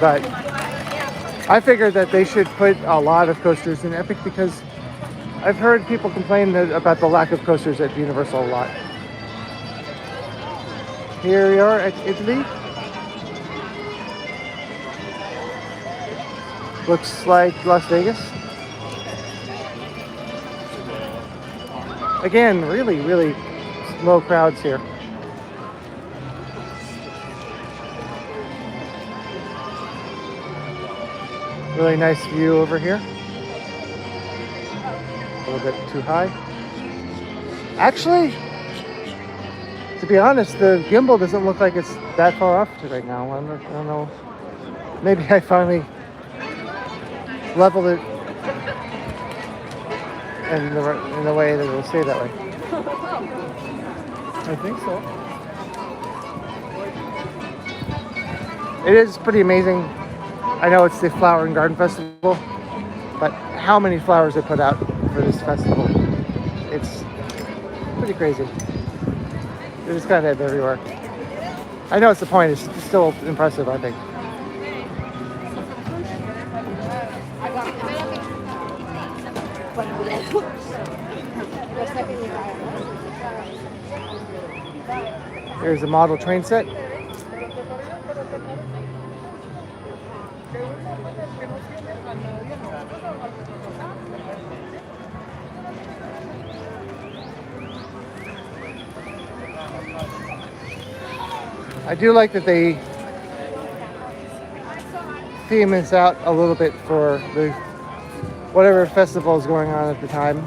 But I figured that they should put a lot of coasters in Epic, because I've heard people complain about the lack of coasters at Universal a lot. Here we are at Italy. Looks like Las Vegas. Again, really, really low crowds here. Really nice view over here. A little bit too high. Actually, to be honest, the gimbal doesn't look like it's that far off right now. I don't know. Maybe I finally leveled it in the way that it'll stay that way. I think so. It is pretty amazing. I know it's the Flower and Garden Festival, but how many flowers they put out for this festival? It's pretty crazy. They just kind of everywhere. I know it's the point. It's still impressive, I think. Here's a model train set. I do like that they theme this out a little bit for the whatever festival is going on at the time.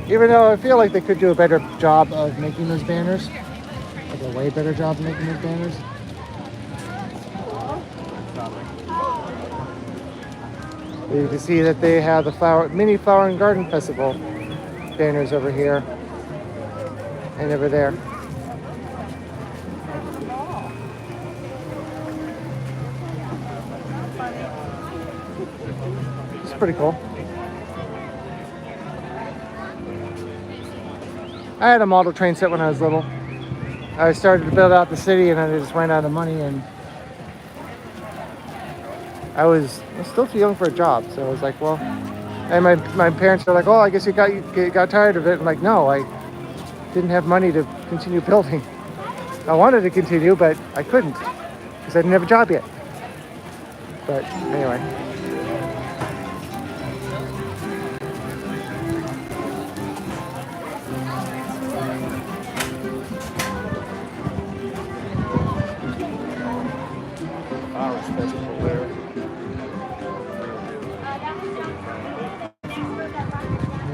Even though I feel like they could do a better job of making those banners, like a way better job of making those banners. You can see that they have the mini Flower and Garden Festival banners over here and over there. It's pretty cool. I had a model train set when I was little. I started to build out the city and then I just ran out of money, and I was still too young for a job, so I was like, well, and my parents were like, oh, I guess you got tired of it. I'm like, no, I didn't have money to continue building. I wanted to continue, but I couldn't because I didn't have a job yet. But anyway.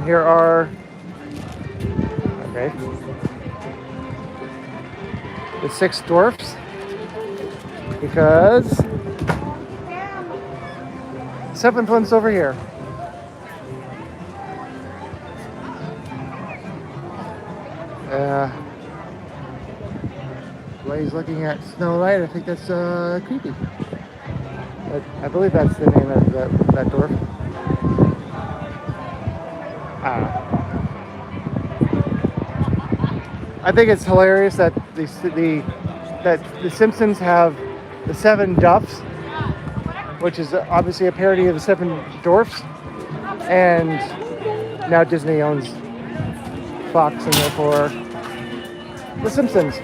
here are, okay, the 6 dwarfs, because the 7th one's over here. While he's looking at Snow White, I think that's creepy. But I believe that's the name of that dwarf. I think it's hilarious that the Simpsons have the 7 Duffs, which is obviously a parody of the 7 Dwarfs, and now Disney owns Fox and therefore the Simpsons.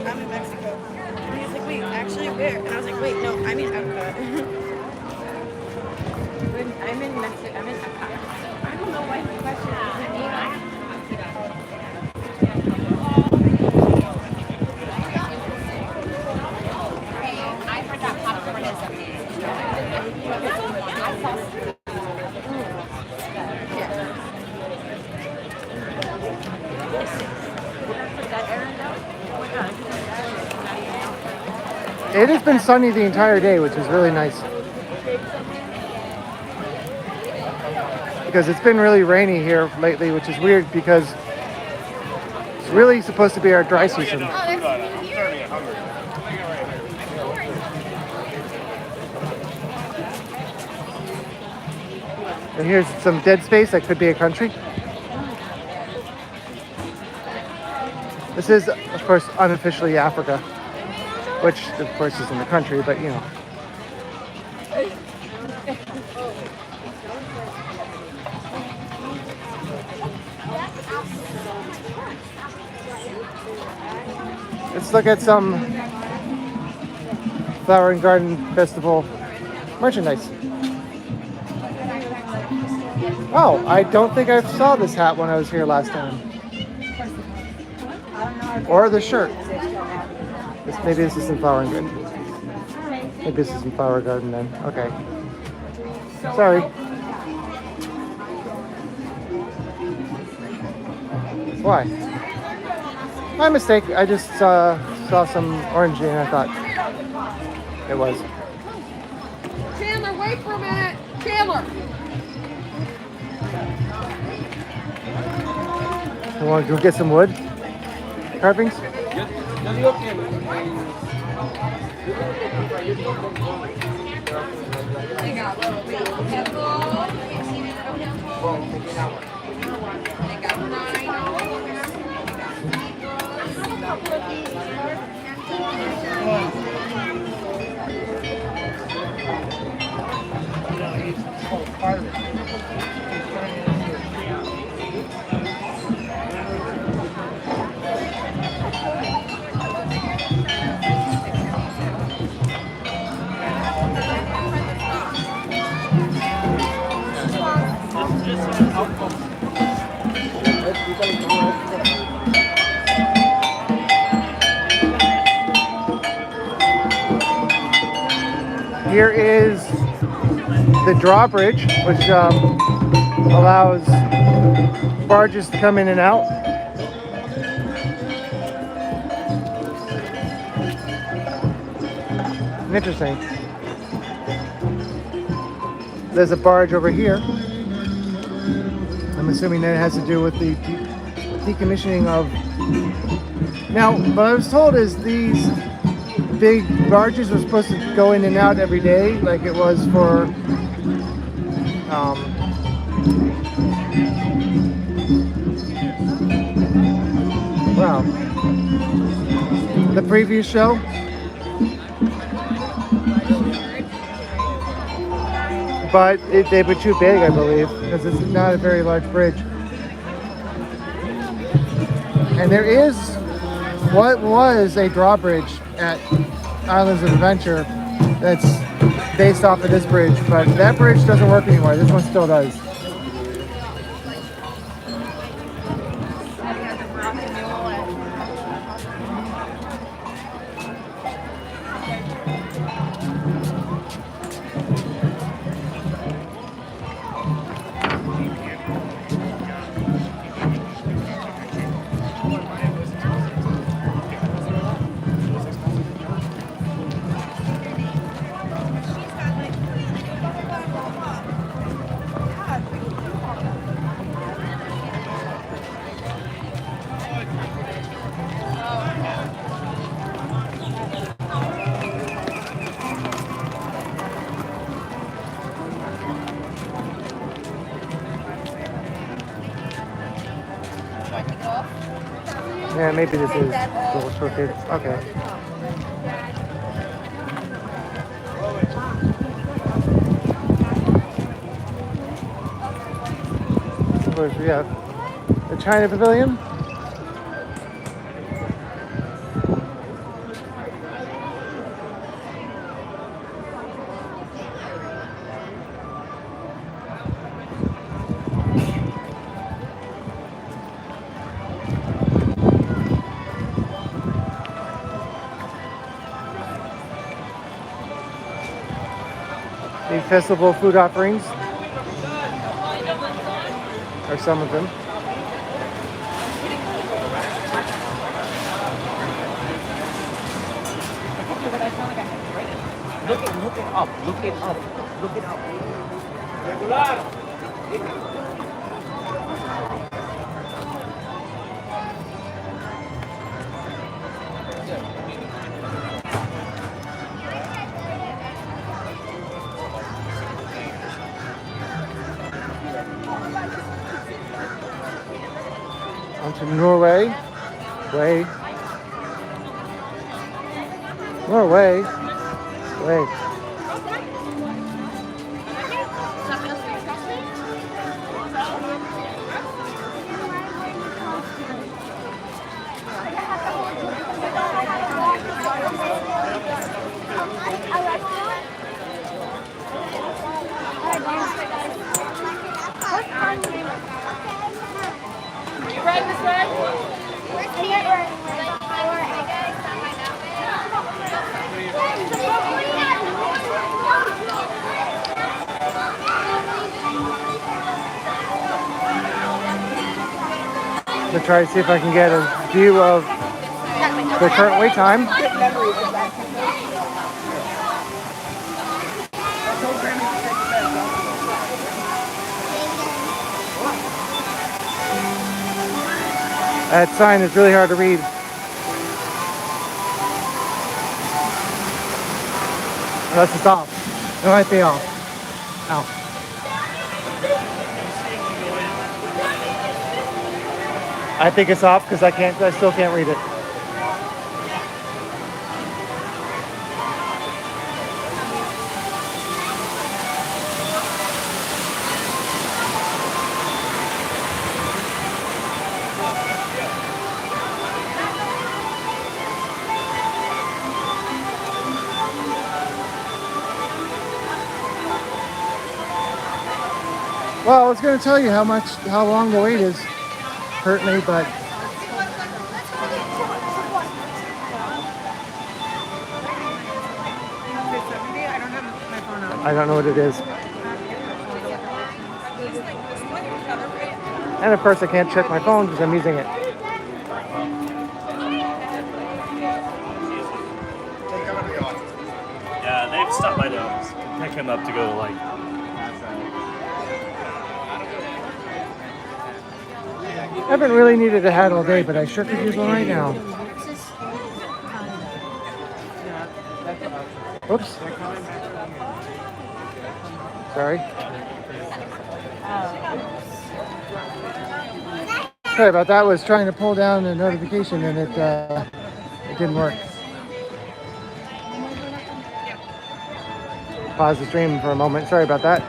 I'm in Mexico. And he's like, wait, actually where? And I was like, wait, no, I'm in EPCOT. I'm in Mexico. I'm in EPCOT. I don't know why the question isn't me. I forgot popcorn is amazing. I saw It has been sunny the entire day, which is really nice. Because it's been really rainy here lately, which is weird because it's really supposed to be our dry season. And here's some dead space that could be a country. This is, of course, unofficially Africa, which, of course, isn't a country, but you know. Let's look at some Flower and Garden Festival merchandise. Oh, I don't think I saw this hat when I was here last time. Or the shirt. Maybe this is in Flower and Garden. Maybe this is in Flower Garden then. Okay. Sorry. Why? My mistake. I just saw some orange and I thought it was. Chandler, wait for a minute. Chandler. You want to go get some wood carvings? Here is the drawbridge, which allows barges to come in and out. Interesting. There's a barge over here. I'm assuming that it has to do with the decommissioning of... Now, what I was told is these big barges were supposed to go in and out every day, like it was for wow, the previous show. But they were too big, I believe, because it's not a very large bridge. And there is what was a drawbridge at Islands of Adventure that's based off of this bridge, but that bridge doesn't work anymore. This one still does. Yeah, maybe this is a little crooked. Okay. Of course, we have the China Pavilion. The festival food offerings are some of them. Look it up. Look it up. Look it up. On to Norway. Norway. Wait. Right this way? To try to see if I can get a view of the current wait time. That sign is really hard to read. Unless it's off. It might be off. Ow. I think it's off because I still can't read it. Well, I was going to tell you how long the wait is currently, but I don't know what it is. And of course I can't check my phone because I'm using it. Yeah, they've stopped by to pick him up to go like. I haven't really needed a hat all day, but I sure could use one right now. Oops. Sorry. Sorry about that. I was trying to pull down a notification and it didn't work. Pause the stream for a moment. Sorry about that.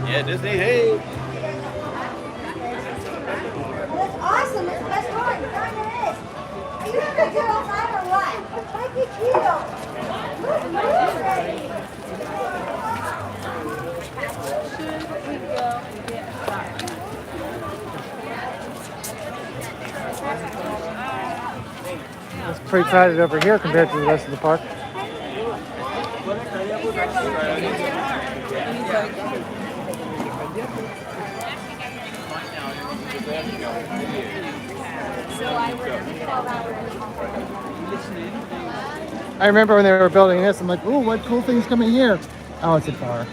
Yeah, Disney, hey. That's awesome. It's the best part. You're going to this. Are you going to do it all night or what? Look at you. Look ready. It's pretty crowded over here compared to the rest of the park. I remember when they were building this, I'm like, ooh, what cool thing's coming here? Oh, it's a car.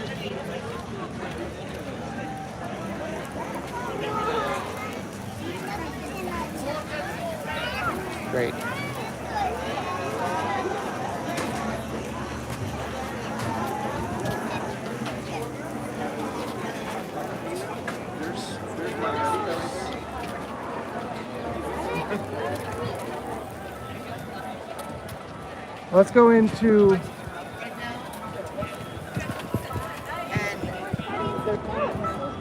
Great. Let's go into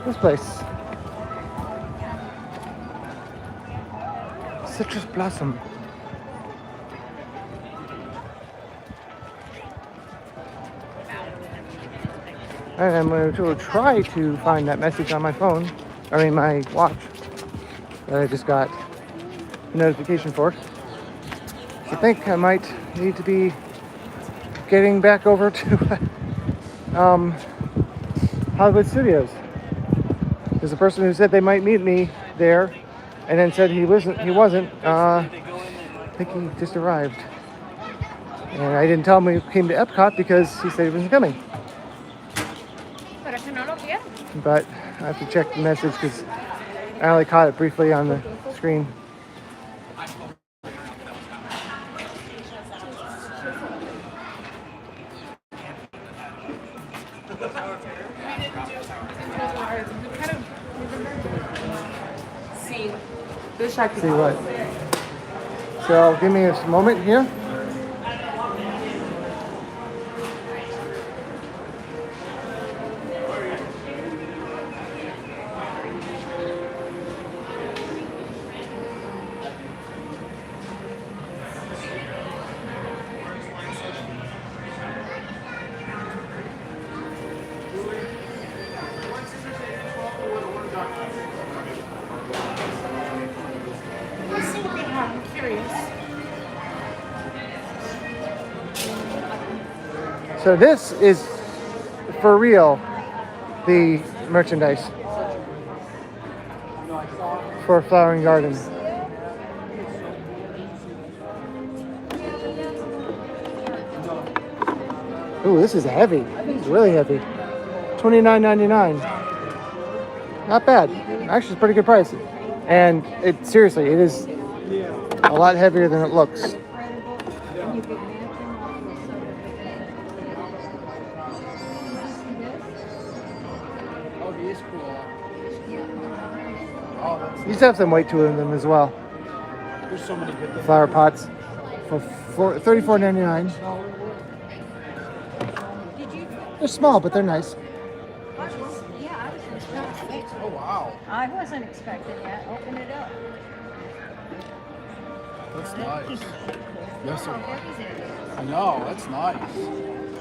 this place. Citrus Blossom. And I'm going to try to find that message on my phone, my watch, that I just got a notification for. I think I might need to be getting back over to Hollywood Studios. There's a person who said they might meet me there, and then said he wasn't. I think he just arrived, and I didn't tell him we came to EPCOT because he said he wasn't coming. But I have to check the message because I only caught it briefly on the screen. See what? So give me a moment here. So this is for real, the merchandise for Flowering Garden. Ooh, this is heavy. It's really heavy. $29.99. Not bad. Actually, it's a pretty good price. And it is a lot heavier than it looks. These have some weight to them as well. There's so many good things. Flower pots for $34.99. They're small, but they're nice. Oh, wow. I wasn't expecting that. Open it up. That's nice. Yes, sir. I know, that's nice.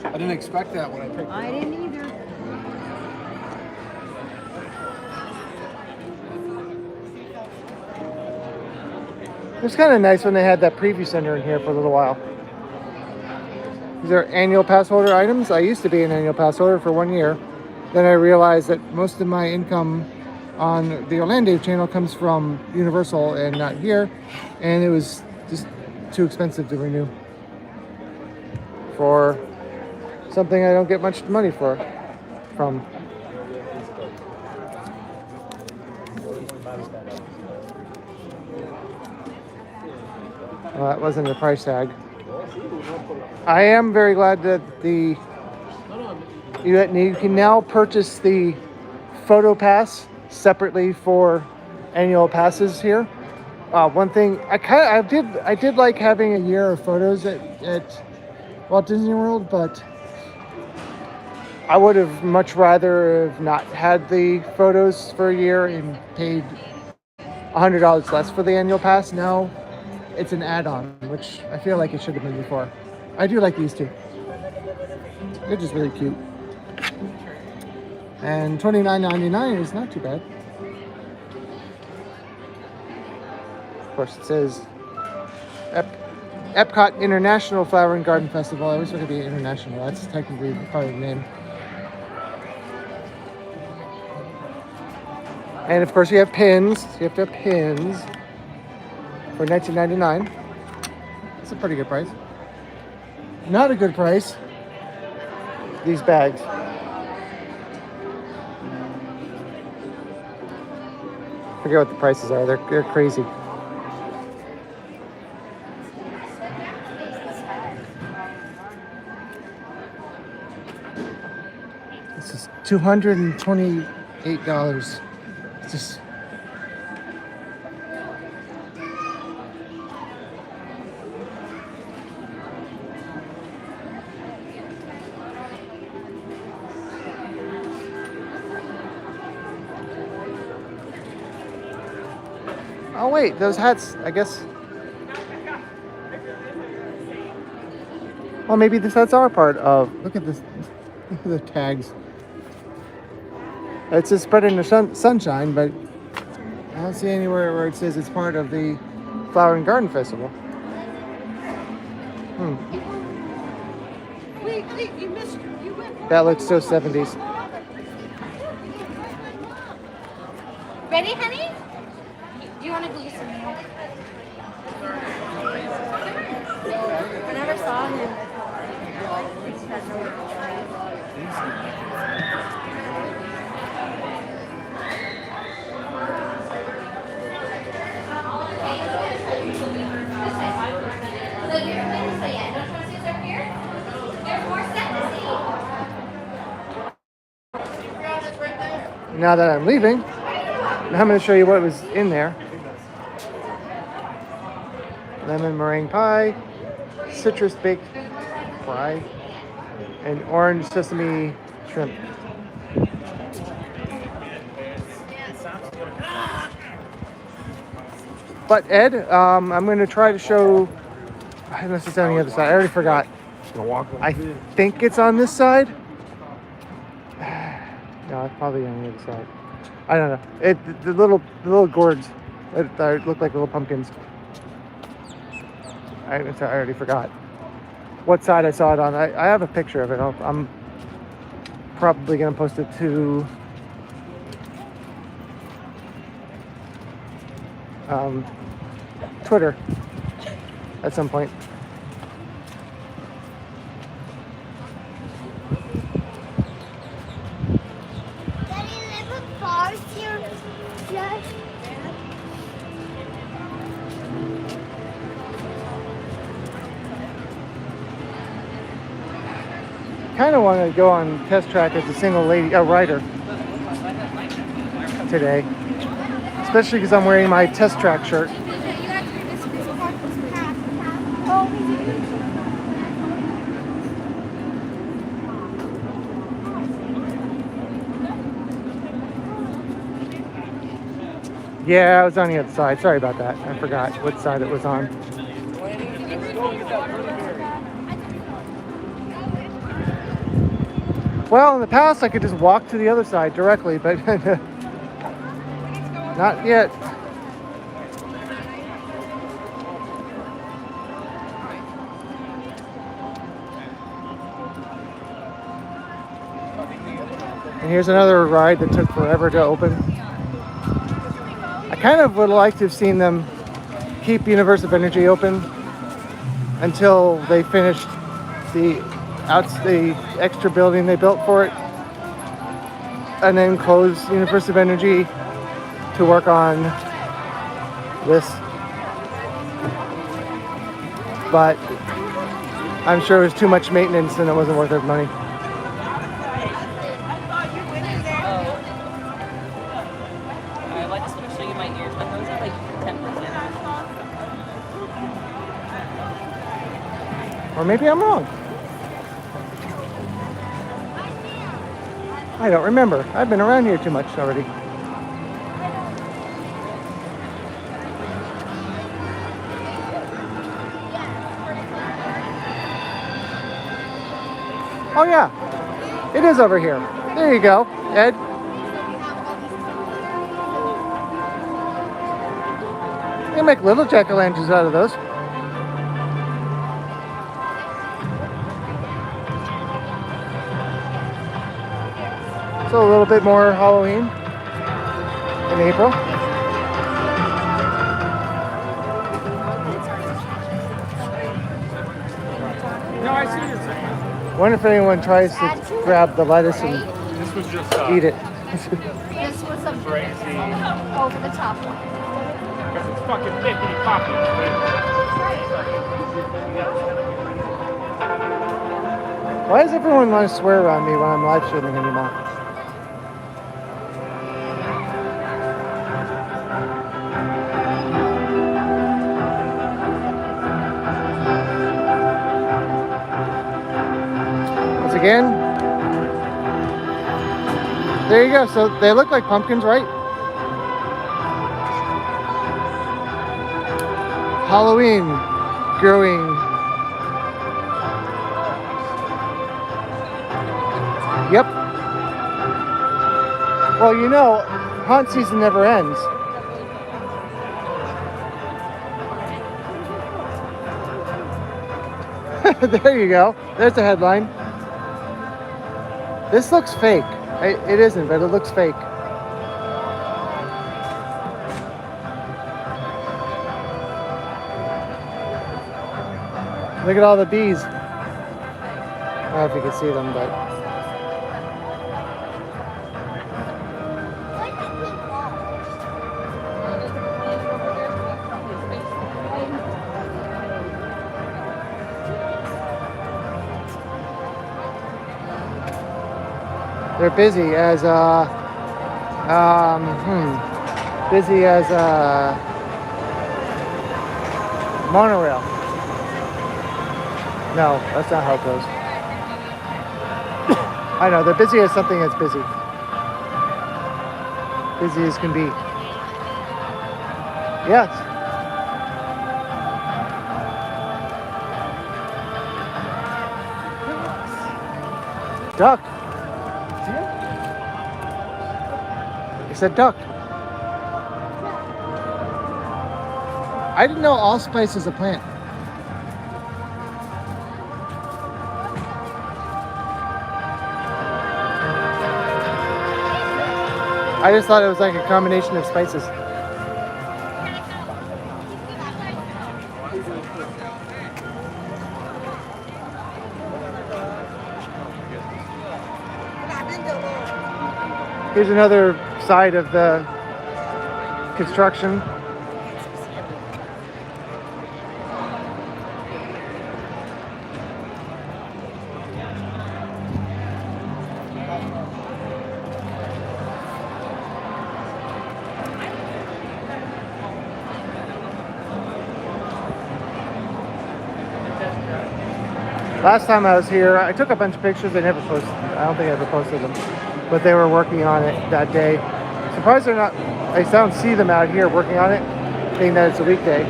I didn't expect that when I picked it up. I didn't either. It was kind of nice when they had that preview center in here for a little while. These are annual pass holder items. I used to be an annual pass holder for 1 year. Then I realized that most of my income on the Orlando channel comes from Universal and not here. And it was just too expensive to renew for something I don't get much money from. Well, that wasn't a price tag. I am very glad that you can now purchase the photo pass separately for annual passes here. One thing I did like having a year of photos at Walt Disney World, but I would have much rather have not had the photos for a year and paid $100 less for the annual pass. Now it's an add-on, which I feel like it should have been before. I do like these two. They're just really cute. And $29.99 is not too bad. Of course, it says EPCOT International Flower and Garden Festival. I always want to be international. That's technically part of the name. And of course you have pins. You have to have pins for $19.99. That's a pretty good price. Not a good price. These bags. Forget what the prices are. They're crazy. This is $228. It's just. Oh wait, those hats, I guess. Well, maybe the hats are part of. Look at this. Look at the tags. It says spread in the sunshine, but I don't see anywhere where it says it's part of the Flower and Garden Festival. Wait, you missed. You went. That looks so 70s. Ready, honey? Do you want to glue some? I never saw him. Now that I'm leaving, now I'm going to show you what was in there. Lemon meringue pie, citrus baked fry, and orange sesame shrimp. But Ed, I'm going to try to show, unless it's on the other side, I already forgot. I think it's on this side. No, it's probably on the other side. I don't know. The little gourds that look like little pumpkins. I already forgot what side I saw it on. I have a picture of it. I'm probably going to post it to Twitter at some point. Kind of want to go on test track as a single rider today, especially because I'm wearing my test track shirt. Yeah, I was on the other side. Sorry about that. I forgot what side it was on. Well, in the past, I could just walk to the other side directly, but not yet. And here's another ride that took forever to open. I kind of would like to have seen them keep Universe of Energy open until they finished the extra building they built for it, and then close Universe of Energy to work on this. But I'm sure it was too much maintenance and it wasn't worth their money. I just want to show you my ears, but those are like 10%. Or maybe I'm wrong. I don't remember. I've been around here too much already. Oh yeah, it is over here. There you go, Ed. You can make little jack-o'-lanterns out of those. So a little bit more Halloween. in April. No, I see your thing. Wonder if anyone tries to grab the lettuce and This was just eat it. This was a crazy. over the top one. Because it's fucking thickety poppy. Why does everyone want to swear around me when I'm live streaming anymore? Once again, there you go. So they look like pumpkins, right? Halloween growing. Yep. Well, you know, haunt season never ends. There you go. There's the headline. This looks fake. It isn't, but it looks fake. Look at all the bees. I don't know if you can see them, but they're busy as monorail. No, that's not how it goes. I know, they're busy as something that's busy. Busy as can be. Yes. Duck. You said duck. I didn't know allspice is a plant. I just thought it was like a combination of spices. Here's another side of the construction. Last time I was here, I took a bunch of pictures. I never posted. I don't think I ever posted them, but they were working on it that day. Surprised they're not. I don't see them out here working on it, being that it's a weekday.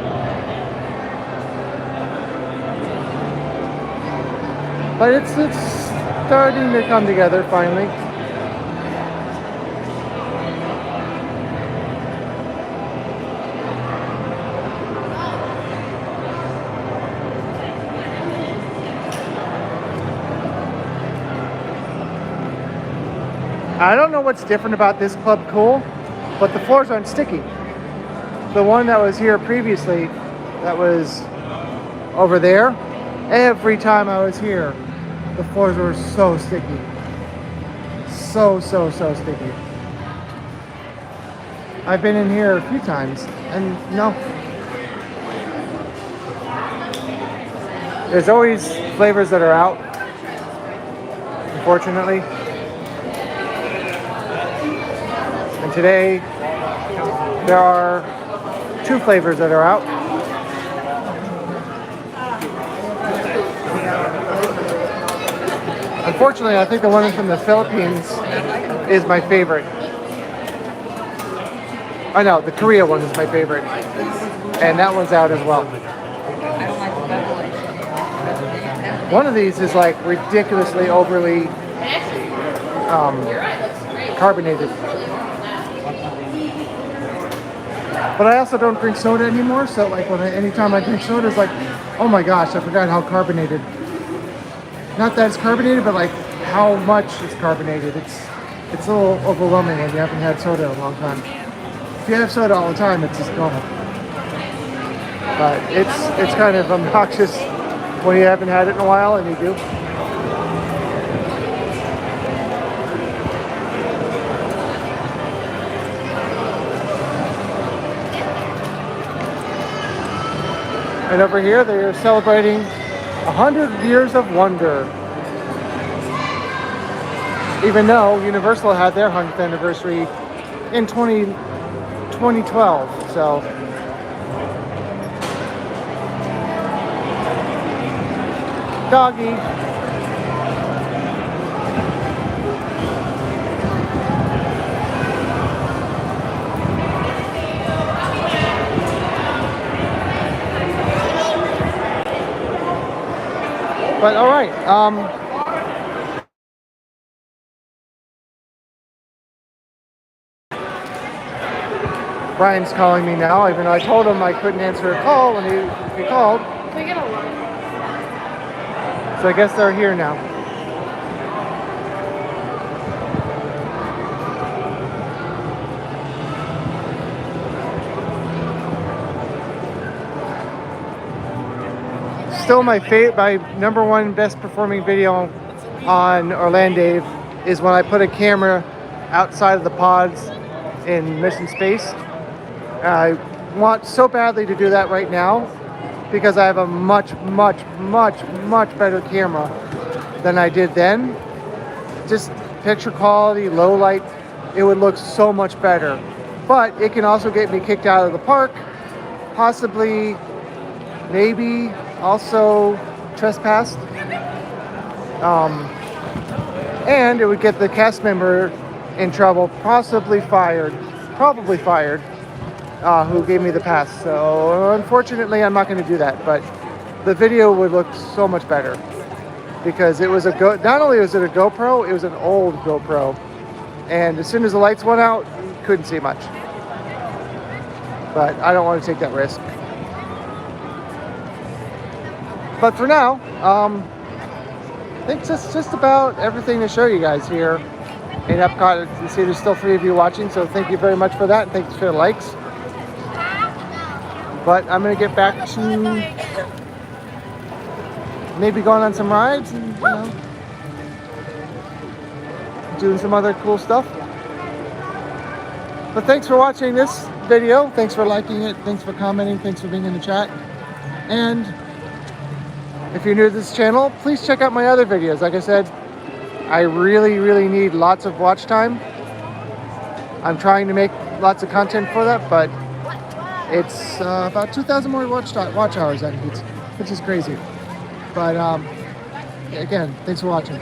But it's starting to come together finally. I don't know what's different about this Club Cool, but the floors aren't sticky. The one that was here previously, that was over there, every time I was here, the floors were so sticky. So sticky. I've been in here a few times, and no. There's always flavors that are out, unfortunately. And today, there are 2 flavors that are out. Unfortunately, I think the one from the Philippines is my favorite. I know, the Korea one is my favorite. And that one's out as well. One of these is like ridiculously overly carbonated. But I also don't drink soda anymore, so like anytime I drink soda, it's like, oh my gosh, I forgot how carbonated. Not that it's carbonated, but like how much it's carbonated. It's a little overwhelming when you haven't had soda in a long time. If you have soda all the time, it's just normal. But it's kind of obnoxious when you haven't had it in a while and you do. And over here, they are celebrating 100 years of wonder. Even though Universal had their 100th anniversary in 2012, so. Doggy. But all right, Brian's calling me now, even though I told him I couldn't answer a call when he called. We get a lot. So I guess they're here now. Still my number one best performing video on Orlando is when I put a camera outside of the pods in Mission Space. I want so badly to do that right now because I have a much better camera than I did then. Just picture quality, low light, it would look so much better. But it can also get me kicked out of the park, possibly, maybe also trespassed. And it would get the cast member in trouble, probably fired, who gave me the pass. So unfortunately, I'm not going to do that, but the video would look so much better because it was not only was it a GoPro, it was an old GoPro. And as soon as the lights went out, you couldn't see much. But I don't want to take that risk. But for now, I think that's just about everything to show you guys here in EPCOT. You see there's still 3 of you watching, so thank you very much for that, and thanks for the likes. But I'm going to get back to maybe going on some rides and, doing some other cool stuff. But thanks for watching this video. Thanks for liking it. Thanks for commenting. Thanks for being in the chat. And if you're new to this channel, please check out my other videos. Like I said, I really need lots of watch time. I'm trying to make lots of content for that, but it's about 2,000 more watch hours, which is crazy. But again, thanks for watching.